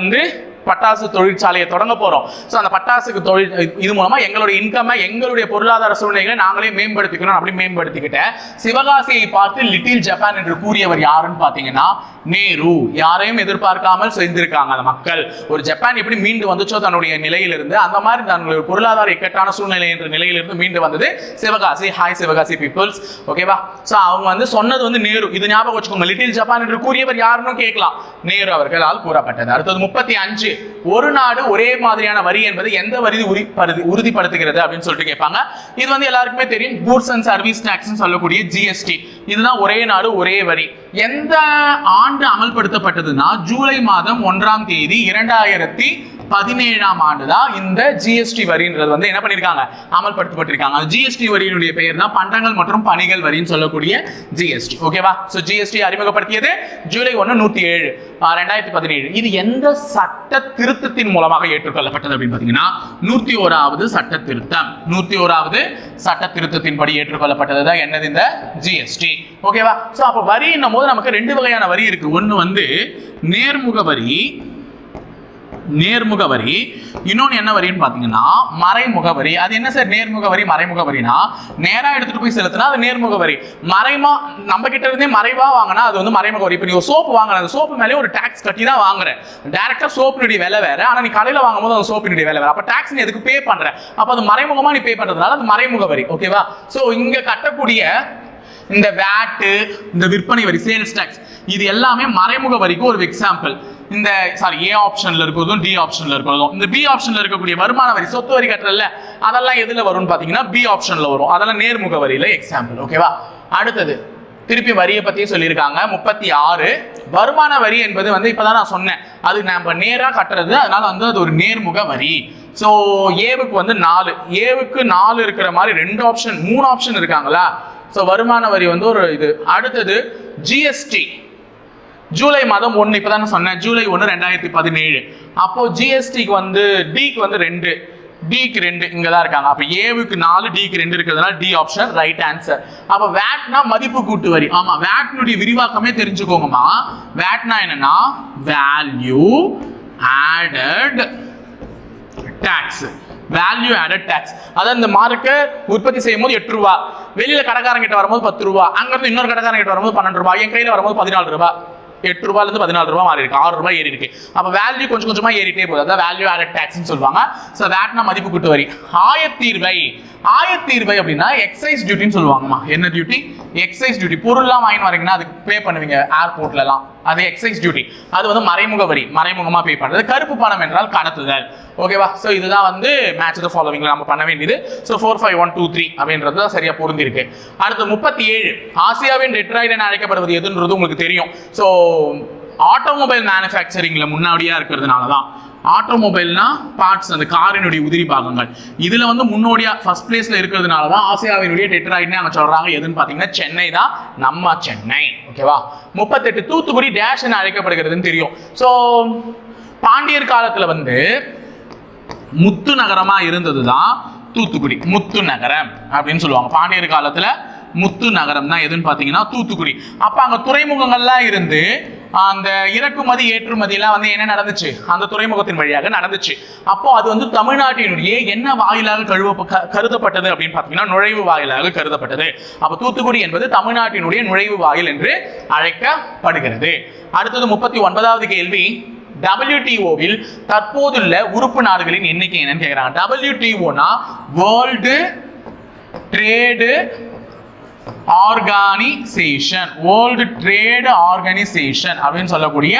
பட்டாசு தொழிற்சாலையை தொடங்க போறோம். ஸோ அந்த பட்டாசுக்கு தொழில் இது மூலமா எங்களுடைய இன்கம்மை எங்களுடைய பொருளாதார சூழ்நிலைகளை நாங்களே மேம்படுத்திக்கணும். அப்படி மேம்படுத்திக்கிட்ட சிவகாசியை பார்த்து லிட்டில் ஜப்பான் என்று கூறியவர் யாருன்னு பார்த்தீங்கன்னா நேரு. யாரையும் எதிர்பார்க்காமல் செஞ்சிருக்காங்க அந்த மக்கள். ஒரு ஜப்பான் எப்படி மீண்டு வந்துச்சோ தன்னுடைய நிலையிலிருந்து, அந்த மாதிரி தன்னுடைய பொருளாதார இக்கட்டான சூழ்நிலை என்ற நிலையிலிருந்து மீண்டு வந்தது சிவகாசி. ஹாய் சிவகாசி பீப்புள்ஸ், ஓகேவா? ஸோ அவங்க சொன்னது நேரு. இது ஞாபகம் வச்சுக்கோங்க. லிட்டில் ஜப்பான் என்று கூறியவர் யாருன்னு கேட்கலாம். நேரு அவர்களால் கூறப்பட்டது. அடுத்தது 35 ஒரு நாடு ஒரே மாதிரியான வரி என்பது எந்த வரி உறுதிப்படுத்துகிறது அப்படின்னு சொல்லிட்டு கேட்பாங்க. இது எல்லாருக்குமே தெரியும். கூட்ஸ் அண்ட் சர்வீஸ் டாக்ஸ் சொல்லக்கூடிய ஜிஎஸ்டி. இதுதான் ஒரே நாடு ஒரே வரி. எந்த ஆண்டு அமல்படுத்தப்பட்டதுன்னா ஜூலை மாதம் 1ஆம் தேதி 2017ஆம் ஆண்டு தான் இந்த ஜிஎஸ்டி வரின்றது என்ன பண்ணிருக்காங்க, அமல்படுத்தப்பட்டிருக்காங்க. ஜிஎஸ்டி வரியினுடைய பெயர் தான் பண்டங்கள் மற்றும் பணிகள் வரின்னு சொல்லக்கூடிய ஜிஎஸ்டி. ஓகேவா? சோ ஜிஎஸ்டி அறிமுகப்படுத்தியது ஜூலை 1, 107, 2017. இது எந்த சட்ட திருத்தத்தின் மூலமாக ஏற்றுக்கொள்ளப்பட்டது அப்படின்னு பாத்தீங்கன்னா 101வது சட்ட திருத்தம். 101வது சட்ட திருத்தத்தின்படி ஏற்றுக்கொள்ளப்பட்டது தான் என்னது, இந்த ஜிஎஸ்டி. ஓகேவா? சோ அப்ப வரின்னும் போது நமக்கு 2 வகையான வரி இருக்கு. ஒன்னு நேர்முக வரி, இன்னொன்னு என்ன வரின்னு பாத்தீங்கன்னா மறைமுக வரி. அது என்ன சார் நேர்முக வரி மறைமுக வரினா? நேரா எடுத்துட்டு போய் செலுத்தினா அது நேர்முக வரி. மறைமா நம்ம கிட்ட இருந்தே மறைவா வாங்கினா அது மறைமுக வரி. இப்போ நீ சோப்பு வாங்குற, அந்த சோப்பு மேலே ஒரு டாக்ஸ் கட்டி தான் வாங்குற. டைரக்டா சோப்பினுடைய விலை வேற, ஆனா நீ கடையில வாங்கும் போது அந்த சோப்பினுடைய விலை வேற. அப்ப டாக்ஸ் நீ எதுக்கு பே பண்ற? அப்ப அது மறைமுகமா நீ பே பண்றதுனால அது மறைமுக வரி. ஓகேவா? சோ இங்க கட்டக்கூடிய இந்த வேட், இந்த விற்பனை வரி, சேல்ஸ் டாக்ஸ், இது எல்லாமே மறைமுக வரிக்கு ஒரு எக்ஸாம்பிள். இந்த ஏ ஆப்ஷன்ல இருக்கிறதும் டி ஆப்ஷன்ல இருக்கிறதும். இந்த பி ஆப்ஷன்ல இருக்கக்கூடிய வருமான வரி, சொத்து வரி கட்டறல்ல, அதெல்லாம் எதுல வரும்னு பாத்தீங்கன்னா பி ஆப்ஷன்ல வரும். அதெல்லாம் நேர்முக வரியில எக்ஸாம்பிள். ஓகேவா? அடுத்தது திருப்பி வரியை பத்தி சொல்லியிருக்காங்க. 36 வருமான வரி என்பது இப்பதான் நான் சொன்னேன், அது நம்ம நேரா கட்டுறது, அதனால அது ஒரு நேர்முக வரி. ஸோ ஏவுக்கு 4, ஏவுக்கு 4 இருக்கிற மாதிரி 2 ஆப்ஷன் 3 ஆப்ஷன் இருக்காங்களா? ஸோ வருமான வரி ஒரு இது. அடுத்தது ஜிஎஸ்டி ஜூலை மாதம் 1, இப்பதான் சொன்னேன், ஜூலை 1, 2017. அப்போ ஜிஎஸ்டிக்கு டிக்கு 2, டிக்கு 2 இங்கதான் இருக்காங்க. அப்ப ஏவுக்கு 4, டிக்கு 2 இருக்கிறதுனால டி ஆப்ஷன் ரைட் ஆன்சர். அப்ப வேட்னா மதிப்பு கூட்டு வரி. ஆமா, வேட்னுடைய விரிவாக்கமே தெரிஞ்சுக்கோங்கம்மா. வேட்னா என்னன்னா value added tax. Value added tax, அதாவது இந்த மார்க்கை உற்பத்தி செய்யும் போது 8 ரூபா, வெளியில கடைக்காரங்க கிட்ட வரும்போது 10 ரூபா, அங்க இருந்து இன்னொரு கடைக்காரங்க கிட்ட வரும்போது 12 ரூபாய், என் கையில வரும்போது 14 ரூபாய். 8 ரூபாயிலிருந்து 14 ரூபாய் மாறி இருக்கு, 6 ரூபாய் ஏறி இருக்கு. அப்ப வேல்யூ கொஞ்சம் கொஞ்சமா ஏறிட்டே போகுது. அதான் வேல்யூ ஆடட் டாக்ஸ்னு சொல்லுவாங்க. சோ வேட்னா மதிப்பு கூட்டு வரி. ஆயத்தீர்வை அப்படின்னா எக்ஸைஸ் டியூட்டின்னு சொல்லுவாங்கம்மா. என்ன டியூட்டி? Excise duty. பொருள்லாம் வாங்கி வரீங்கன்னா அதுக்கு பே பண்ணுவீங்க ஏர்போர்ட்லாம், அது எக்ஸைஸ் டியூட்டி. அது மறைமுக வரி, மறைமுகமா பே பண்றது. கருப்பு பணம் என்றால் கடத்துதல். ஓகேவா? சோ இதுதான் மேட்ச் தி ஃபாலோவிங்ல நம்ம பண்ண வேண்டியது. சோ 4, 5, 1, 2, 3 அப்படின்றது தான் சரியா பொருந்தி இருக்கு. அடுத்து 37 ஆசியாவின் டெட்ராய்ட் என அழைக்கப்படுவது எதுன்றது உங்களுக்கு தெரியும். சோ ஆட்டோமொபைல் மேனுஃபேக்சரிங்ல முன்னாடியா இருக்கிறதுனால தான். ஆட்டோமொபைல்னா பார்ட்ஸ், அந்த காரினுடைய உதிரி பாகங்கள், இதுல முன்னோடியா ஃபர்ஸ்ட் பிளேஸ்ல இருக்கிறதுனால தான் ஆசியாவினுடைய டெட்ராய்ட்னு அவங்க சொல்றாங்க. எதுன்னு பாத்தீங்கன்னா சென்னை தான், நம்ம சென்னை. ஓகேவா? 38 தூத்துக்குடி டேஷ் என அழைக்கப்படுகிறதுன்னு தெரியும். சோ பாண்டியர் காலத்துல முத்து நகரமா இருந்ததுதான் தூத்துக்குடி. முத்து நகரம் அப்படின்னு சொல்லுவாங்க. பாண்டியர் காலத்துல முத்து நகரம் தான் எதுன்னு பாத்தீங்கன்னா தூத்துக்குடி. அப்ப அங்க துறைமுகங்கள்லாம் இருந்து அந்த இறக்குமதி ஏற்றுமதி எல்லாம் வந்து என்ன நடந்துச்சு, அந்த துறைமுகத்தின் வழியாக நடந்துச்சு. அப்போ அது வந்து தமிழ்நாட்டினுடைய என்ன வாயிலாக கருதப்பட்டது அப்படின்னு பார்த்தீங்கன்னா நுழைவு வாயிலாக கருதப்பட்டது. அப்போ தூத்துக்குடி என்பது தமிழ்நாட்டினுடைய நுழைவு வாயில் என்று அழைக்கப்படுகிறது. அடுத்தது 39வது கேள்வி, WTO-வில் தற்போதுள்ள உறுப்பு நாடுகளின் எண்ணிக்கை என்னன்னு கேட்கிறாங்க. WTO-னா world trade organisation, world trade organisation அப்படின்னு சொல்லக்கூடிய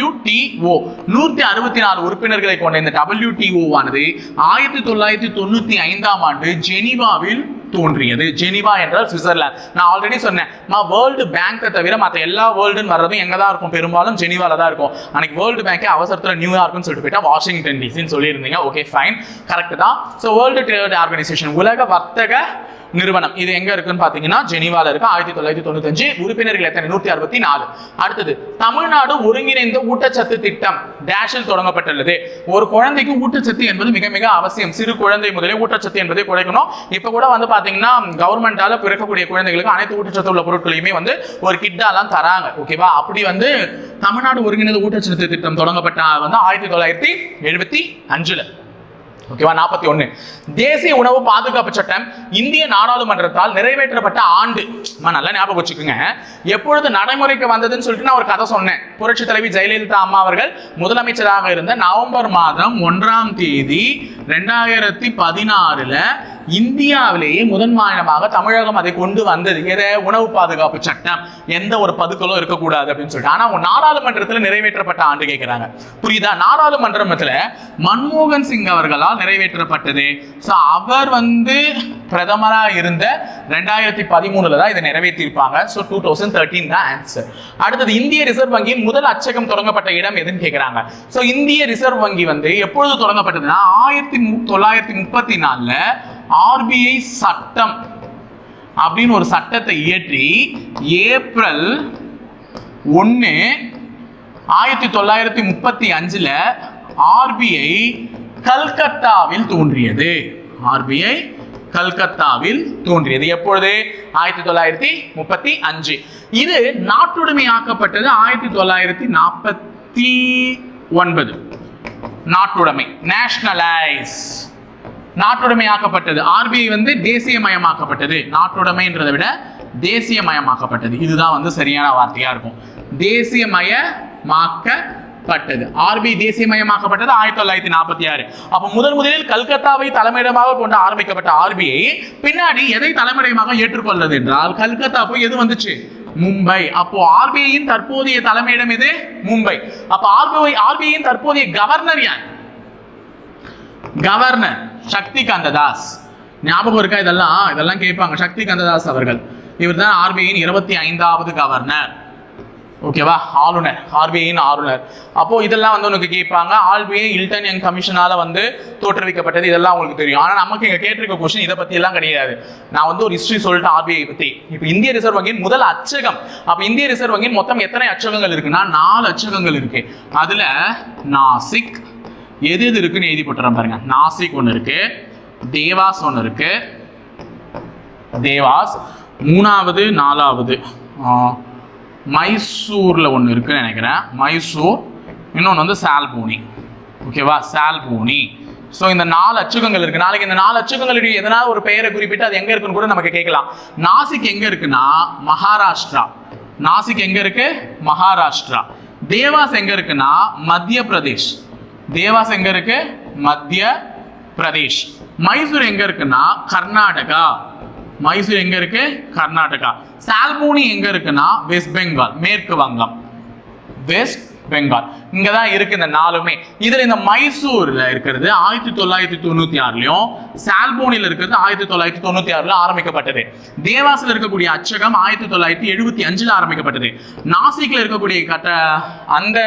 WTO 164 உறுப்பினர்களை கொண்ட இந்த WTO ஆனது 1995ஆம் ஆண்டு ஜெனீவாவில் தோன்றியது. ஜெனீவா என்றால் சுவிட்சர்லாந்து. நான் ஆல்ரெடி சொன்னேன், வேர்ல்டு பேங்கை தவிர மற்ற எல்லா வேர்ல்டுன்னு வர்றதும் எங்க தான் இருக்கும், பெரும்பாலும் ஜெனீவால தான் இருக்கும். அன்னைக்கு வேர்ல்டு பேங்கே அவசரத்தில் நியூயார்க்னு சொல்லிட்டு போயிட்டா வாஷிங்டன் டிசின்னு சொல்லியிருந்தீங்க. ஓகே ஃபைன், கரெக்ட் தான். ஸோ வேர்ல்டு ட்ரேட் ஆர்கனைசேஷன் உலக வர்த்தக நிறுவனம் இது எங்க இருக்குன்னு பாத்தீங்கன்னா ஜெனீவால இருக்கு. 1995 உறுப்பினர்கள் எத்தனை? 164. அடுத்தது தமிழ்நாடு ஒருங்கிணைந்த ஊட்டச்சத்து திட்டம் டேஷில் தொடங்கப்பட்டுள்ளது. ஒரு குழந்தைக்கு ஊட்டச்சத்து என்பது மிக மிக அவசியம். சிறு குழந்தை முதலே ஊட்டச்சத்து என்பதை குறைக்கணும். இப்ப கூட வந்து பாத்தீங்கன்னா கவர்மெண்டால பிறக்கக்கூடிய குழந்தைகளுக்கு அனைத்து ஊட்டச்சத்து உள்ள பொருட்களையுமே வந்து ஒரு கிட்டாலாம் தராங்க. ஓகேவா? அப்படி வந்து தமிழ்நாடு ஒருங்கிணைந்த ஊட்டச்சத்து திட்டம் தொடங்கப்பட்ட வந்து 1975. ஓகேவா? 41 தேசிய உணவு பாதுகாப்பு சட்டம் இந்திய நாடாளுமன்றத்தால் நிறைவேற்றப்பட்ட ஆண்டு நல்லா ஞாபகம் வச்சுக்கோங்க. எப்பொழுது நடைமுறைக்கு வந்ததுன்னு சொல்லிட்டு நான் ஒரு கதை சொன்னேன். புரட்சி தலைவி ஜெயலலிதா அம்மா அவர்கள் முதலமைச்சராக இருந்த நவம்பர் மாதம் 1ஆம் தேதி 2016 இந்தியாவிலேயே முதன் மாநிலமாக தமிழகம் அதை கொண்டு வந்தது. எதை? உணவு பாதுகாப்பு சட்டம். எந்த ஒரு பதுக்கலும் இருக்கக்கூடாது அப்படின்னு சொல்லிட்டு. ஆனா நாடாளுமன்றத்தில் நிறைவேற்றப்பட்ட ஆண்டு கேட்கிறாங்க. புரியுதா? நாடாளுமன்றத்தில் மன்மோகன் சிங் அவர்களால் நிறைவேற்றப்பட்டது. அவர் வந்து பிரதமரா இருந்த 2013 தான் இதை நிறைவேற்றிருப்பாங்க. 2013 தான் ஆன்சர். அடுத்தது இந்திய ரிசர்வ் வங்கியின் முதல் அச்சகம் தொடங்கப்பட்ட இடம் எதுன்னு கேட்கிறாங்க. இந்திய ரிசர்வ் வங்கி வந்து எப்பொழுது தொடங்கப்பட்டதுன்னா 1934 RBI சட்டம் அப்படின்னு ஒரு சட்டத்தை இயற்றி ஏப்ரல் 1 1935 RBI கல்கத்தாவில் தோன்றியது. RBI கல்கத்தாவில் தோன்றியது. எப்பொழுது? 1935. இது நாட்டுடைமையாக்கப்பட்டது 1949. நாட்டுடைமை, நேஷனலைஸ், நாட்டுடைமையாக்கப்பட்டது. RBI வந்து தேசியமயமாக்கப்பட்டது. நாட்டுடைமைன்றதை விட தேசியமயமாக்கப்பட்டது. இதுதான் வந்து சரியான வார்த்தையா இருக்கும். தேசியமயமாக்கப்பட்டது. RBI தேசியமயமாக்கப்பட்டது 1946. அப்ப முதலில் கல்கத்தாவை தலைமையிடமாக கொண்டு ஆரம்பிக்கப்பட்ட RBI பின்னாடி எதை தலைமையிடமாக ஏற்றுக்கொள்வது என்றால் கல்கத்தா போய் எது வந்துச்சு? மும்பை. அப்போ RBI-யின் தற்போதைய தலைமையிடம் எது? மும்பை. அப்ப RBI-யின் தற்போதைய கவர்னர் யார்? கவர்னர் சக்தி காந்ததாஸ். ஞாபகம் இருக்கா? இதெல்லாம் கேட்பாங்க. சக்தி காந்ததாஸ் அவர்கள். இவர் தான் RBI-யின் 25வது கவர்னர். ஓகேவா? ஆளுநர், RBI-யின் ஆளுநர். அப்போ இதெல்லாம் வந்து உனக்கு கேட்பாங்க. RBI ஹில்டன் யங் கமிஷனால வந்து தோற்றுவிக்கப்பட்டது. இதெல்லாம் உங்களுக்கு தெரியும். ஆனா நமக்கு இங்க கேட்டிருக்க கொஸ்டின் இதை பத்தி எல்லாம் கிடையாது. நான் வந்து ஒரு ஹிஸ்டரி சொல்லிட்டு RBI பத்தி. இப்போ இந்திய ரிசர்வ் வங்கியின் முதல் அச்சகம். அப்ப இந்திய ரிசர்வ் வங்கியின் மொத்தம் எத்தனை அச்சகங்கள் இருக்குன்னா 4 அச்சகங்கள் இருக்கு. அதுல நாசிக் எது இருக்குன்னு எழுதி போட்டுறேன் பாருங்க. நாசிக் ஒன்று இருக்கு, தேவாஸ் ஒன்று இருக்கு, தேவாஸ் 3வது 4வது மைசூர்ல ஒன்று இருக்குன்னு நினைக்கிறேன். மைசூர். இன்னொன்று வந்து சால்பூனி. ஓகேவா? சால்பூனி. இந்த 4 அச்சகங்கள் இருக்கு. நாளைக்கு இந்த 4 அச்சகங்களுடைய எதனால ஒரு பெயரை குறிப்பிட்டு அது எங்க இருக்குன்னு கூட நமக்கு கேட்கலாம். நாசிக் எங்க இருக்குன்னா மகாராஷ்டிரா. நாசிக் எங்க இருக்கு? மகாராஷ்டிரா. தேவாஸ் எங்க இருக்குன்னா மத்திய பிரதேஷ். தேவாஸ் எங்க இருக்கு? மத்திய பிரதேஷ். மைசூர் எங்க இருக்குன்னா கர்நாடகா. மைசூர் எங்க இருக்கு? கர்நாடகா. சால்பூனி எங்க இருக்குன்னா வெஸ்ட் பெங்கால், மேற்கு வங்கம், வெஸ்ட் பெங்கால். இங்கதான் இருக்கு இந்த 4மே. இதுல இந்த மைசூர்ல இருக்கிறது 1996லயும், சால்போனில இருக்கிறது 1996ல ஆரம்பிக்கப்பட்டது. தேவாஸ்ல இருக்கக்கூடிய அச்சகம் 1975ல ஆரம்பிக்கப்பட்டது. நாசிக்ல இருக்கக்கூடிய அந்த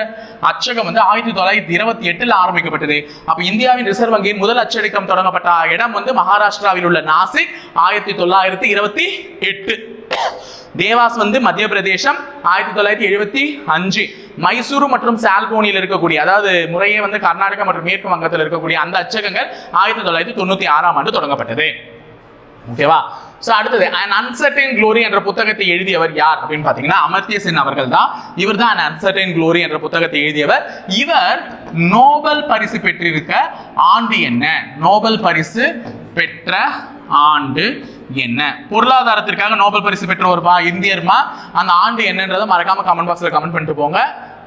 அச்சகம் வந்து 1928ல ஆரம்பிக்கப்பட்டது. அப்ப இந்தியாவின் ரிசர்வ் வங்கியின் முதல் அச்சடிக்கம் தொடங்கப்பட்ட இடம் வந்து மகாராஷ்டிராவில் உள்ள நாசிக் 1928. தேவாஸ் வந்து மத்திய பிரதேசம் 1975. மைசூரு மற்றும் சால்போனியில் இருக்கக்கூடிய, அதாவது முறையே வந்து கர்நாடகா மற்றும் மேற்கு வங்கத்தில் இருக்கக்கூடிய அந்த அச்சகங்கள் 1996ஆம் ஆண்டு தொடங்கப்பட்டது. ஓகேவா? ஸோ அடுத்தது An Uncertain Glory என்ற புத்தகத்தை எழுதியவர் யார் அப்படின்னு பார்த்தீங்கன்னா அமர்த்திய சென் அவர்கள் தான். இவர் தான் An Uncertain Glory என்ற புத்தகத்தை எழுதியவர். இவர் நோபல் பரிசு பெற்றிருக்க ஆண்டு என்ன? நோபல் பரிசு பெற்ற ஆண்டு என்ன? பொருளாதாரத்திற்காக நோபல் பரிசு பெற்ற ஒரு இந்தியர்மா, அந்த ஆண்டு என்னன்றதை மறக்காம கமெண்ட் பாக்ஸ்ல கமெண்ட் பண்ணிட்டு போங்க.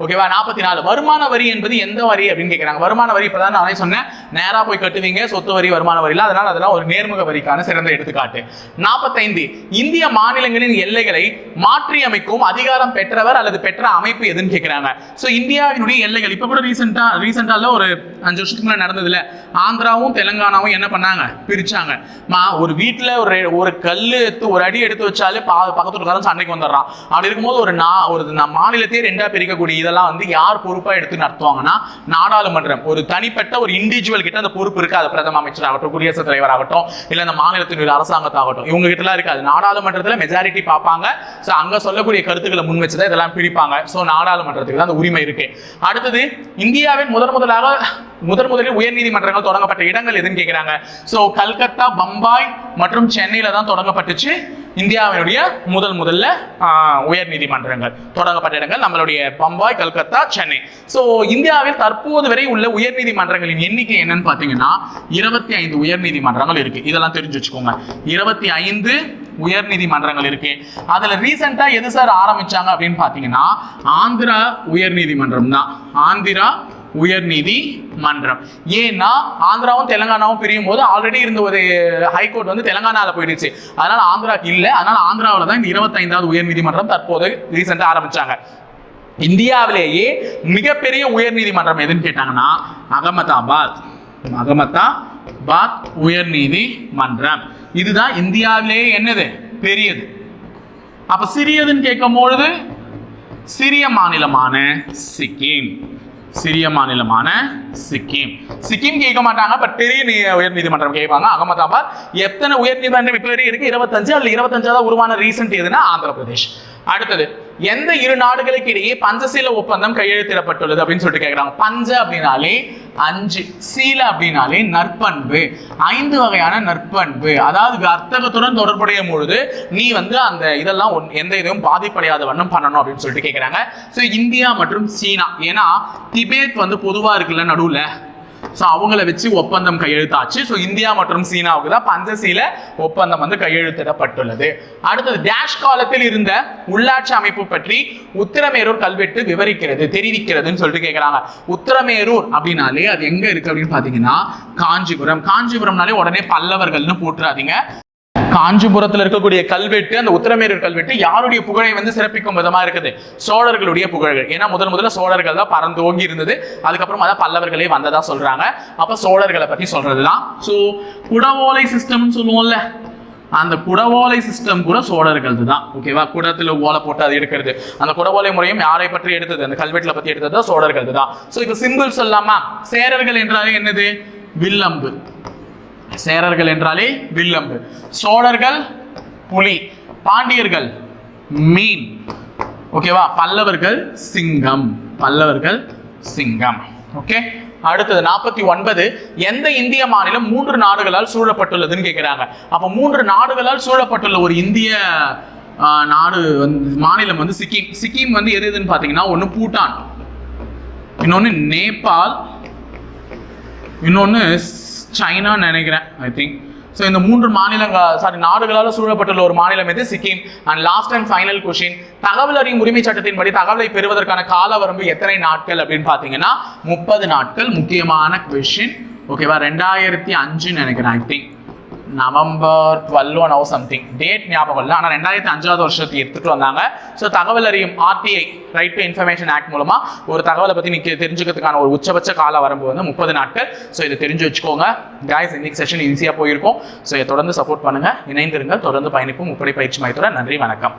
ஓகேவா? 44 வருமான வரி என்பது எந்த வரி அப்படின்னு கேட்கிறாங்க. வருமான வரி இப்பதான் நானே சொன்னேன், நேரா போய் கட்டுவீங்க சொத்து வரி வருமான வரி, அதனால அதெல்லாம் ஒரு நேர்முக வரிக்கான சிறந்த எடுத்துக்காட்டு. 45 இந்திய மாநிலங்களின் எல்லைகளை மாற்றி அமைக்கும் அதிகாரம் பெற்றவர் அல்லது பெற்ற அமைப்பு எதுன்னு கேட்கிறாங்க. ஸோ இந்தியாவினுடைய எல்லைகள் இப்ப கூட ரீசெண்டா ஒரு 5 வருஷத்துக்கு முன்னாடி நடந்ததுல ஆந்திராவும் தெலுங்கானாவும் என்ன பண்ணாங்க? பிரிச்சாங்க. ஒரு வீட்டுல ஒரு கல்லு ஒரு அடி எடுத்து வச்சாலே பக்கத்துல சண்டைக்கு வந்துடுறான். அப்படி இருக்கும்போது ஒரு மாநிலத்தையே ரெண்டா பிரிக்கக்கூடிய இதெல்லாம் வந்து யார் பொறுப்பா எடுத்து நடத்துவாங்கன்னா நாடாளுமன்றம். ஒரு தனிப்பட்ட ஒரு இண்டிவிஜுவல் கிட்ட அந்த பொறுப்பு இருக்காது. பிரதம அமைச்சர் ஆகட்டும், குடியரசுத் தலைவர் ஆகட்டும், இல்ல அந்த மாநிலத்தினுடைய அரசாங்கத்தாகட்டும், இவங்க கிட்ட எல்லாம் இருக்காது. நாடாளுமன்றத்துல மெஜாரிட்டி பார்ப்பாங்க. சோ அங்க சொல்லக்கூடிய கருத்துக்களை முன் வச்சுதான் இதெல்லாம் பிரிப்பாங்க. சோ நாடாளுமன்றத்துக்கு தான் அந்த உரிமை இருக்கு. அடுத்தது இந்தியாவின் முதலில் உயர் நீதிமன்றங்கள் தொடங்கப்பட்ட இடங்கள் எதுன்னு கேட்கிறாங்க. சோ கல்கத்தா, பம்பாய் மற்றும் சென்னையில தான் தொடங்கப்பட்டுச்சு இந்தியாவினுடைய முதல்ல உயர் நீதிமன்றங்கள் தொடங்கப்பட்ட இடங்கள் நம்மளுடைய பம்பாய், கல்கத்தா, சென்னை. சோ இந்தியாவில் தற்போது வரை உள்ள உயர் நீதிமன்றங்களின் எண்ணிக்கை என்னன்னு பாத்தீங்கன்னா 25 உயர் நீதிமன்றங்கள் இருக்கு. இதெல்லாம் தெரிஞ்சு வச்சுக்கோங்க. 25 உயர் நீதிமன்றங்கள் இருக்கு. அதுல ரீசெண்டா எது சார் ஆரம்பிச்சாங்க அப்படின்னு பாத்தீங்கன்னா ஆந்திரா உயர் நீதிமன்றம் தான். ஆந்திரா உயர் நீதிமன்றம். ஏன்னா ஆந்திராவும் தெலுங்கானாவும் பிரியும் போது ஆல்ரெடி இருந்த ஒரு ஹைகோர்ட் வந்து தெலுங்கானால போயிடுச்சு. அதனால ஆந்திராக்கு இல்ல. அதனால ஆந்திராவில் தான் இந்த 25வது உயர் நீதிமன்றம் தற்போது ரீசெண்டா ஆரம்பிச்சாங்க. இந்தியாவிலேயே மிகப்பெரிய உயர் நீதிமன்றம் எதுன்னு கேட்டாங்கன்னா அகமதாபாத் உயர் நீதிமன்றம். இதுதான் இந்தியாவிலேயே என்னது பெரியது. அப்ப சிறியதுன்னு கேட்கும் பொழுது சிறிய மாநிலமான சிக்கிம் கேட்க மாட்டாங்க. பட் பெரிய உயர் நீதிமன்றம் கேட்பாங்க. அகமதாபாத். எத்தனை உயர் நீதிமன்றம் இப்ப இருக்கு? 25. அதுல 25வது உருவான ரீசெண்ட் எதுனா ஆந்திர பிரதேஷ். அடுத்தது எந்த இரு நாடுகளுக்கு இடையே பஞ்சசீல ஒப்பந்தம் கையெழுத்திடப்பட்டுள்ளது அப்படின்னு சொல்லிட்டு கேட்கிறாங்க. பஞ்ச அப்படின்னாலே 5, சீல அப்படின்னாலே நற்பண்பு. 5 வகையான நற்பண்பு, அதாவது வர்த்தகத்துடன் தொடர்புடைய பொழுது நீ வந்து அந்த இதெல்லாம் எந்த இதையும் பாதிப்படையாத வண்ணம் பண்ணணும் அப்படின்னு சொல்லிட்டு கேட்கிறாங்க. ஸோ இந்தியா மற்றும் சீனா, ஏன்னா திபேத் வந்து பொதுவா இருக்குல்ல நடுவுல, ஸோ அவங்கள வச்சு ஒப்பந்தம் கையெழுத்தாச்சு. ஸோ இந்தியா மற்றும் சீனாவுக்கு தான் பஞ்சசீல ஒப்பந்தம் வந்து கையெழுத்திடப்பட்டுள்ளது. அடுத்தது டேஷ் காலத்தில் இருந்த உள்ளாட்சி அமைப்பு பற்றி உத்திரமேரூர் கல்வெட்டு தெரிவிக்கிறதுன்னு சொல்லிட்டு கேட்கிறாங்க. உத்திரமேரூர் அப்படின்னாலே அது எங்க இருக்கு அப்படின்னு பாத்தீங்கன்னா காஞ்சிபுரம்னாலே உடனே பல்லவர்கள்னு போட்டுறாதீங்க. காஞ்சிபுரத்தில் இருக்கக்கூடிய கல்வெட்டு, அந்த உத்திரமேரூர் கல்வெட்டு யாருடைய புகழை வந்து சிறப்பிக்கும் விதமா இருக்குது? சோழர்களுடைய புகழ்கள். ஏன்னா முதல்ல சோழர்கள் தான் பறந்து ஓங்கி இருந்தது. அதுக்கப்புறம் அதான் பல்லவர்களே வந்ததா சொல்றாங்க. அப்ப சோழர்களை பத்தி சொல்றதுதான். ஸோ குடவோலை சிஸ்டம் சொல்லுவோம்ல, அந்த குடவோலை சிஸ்டம் கூட சோழர்கள் தான். ஓகேவா? குடத்துல ஓலை போட்டு அது எடுக்கிறது, அந்த குடவோலை முறையும் யாரை பற்றி எடுத்தது? அந்த கல்வெட்டுல பத்தி எடுத்தது சோழர்கள் தான். ஸோ இப்போ சிம்பிள் சொல்லாமா? சேரர்கள் என்றாலே என்னது? வில்லம்பு. சேரர்கள் என்றாலே வில்லம்பு. சோழர்கள் புலி, பாண்டியர்கள் மீன். ஓகேவா? பல்லவர்கள் சிங்கம். ஓகே. அடுத்தது 49 எந்த இந்திய மாநிலம் 3 நாடுகளால் சூழப்பட்டுள்ளதுன்னு கேட்கிறாங்க. அப்ப 3 நாடுகளால் சூழப்பட்டுள்ள ஒரு இந்திய மாநிலம் வந்து சிக்கிம் வந்து எதுன்னு பாத்தீங்கன்னா ஒன்னு பூட்டான், இன்னொன்னு நேபாள், இன்னொன்னு சைனா நினைக்கிறேன் ஐ திங்க். ஸோ இந்த 3 நாடுகளால் சூழப்பட்டுள்ள ஒரு மாநிலம் எது? Sikkim. And last and final question, தகவல் அறியும் உரிமை சட்டத்தின்படி தகவலை பெறுவதற்கான கால வரம்பு எத்தனை நாட்கள் அப்படின்னு பாத்தீங்கன்னா 30 நாட்கள். முக்கியமான கொஸ்டின். ஓகேவா? 2005 நினைக்கிறேன் I think. November 12 know something date ஞாபகம் இல்லை. ஆனால் 2005வது வருஷத்தை எடுத்துட்டு வந்தாங்க. ஸோ தகவல் அறியும் RTI right to information act மூலமா ஒரு தகவலை பற்றி நீங்க தெரிஞ்சுக்கிறதுக்கான ஒரு உச்சபட்ச கால வரம்பு வந்து 30 நாட்கள். ஸோ இதை தெரிஞ்சு வச்சுக்கோங்க கைஸ். இன்னைக்கு செஷன் ஈஸியாக போயிருக்கும். ஸோ இதை தொடர்ந்து சப்போர்ட் பண்ணுங்க, இணைந்திருங்கள், தொடர்ந்து பயணிப்போம் முப்படை பயிற்சி மையத்தோட. நன்றி, வணக்கம்.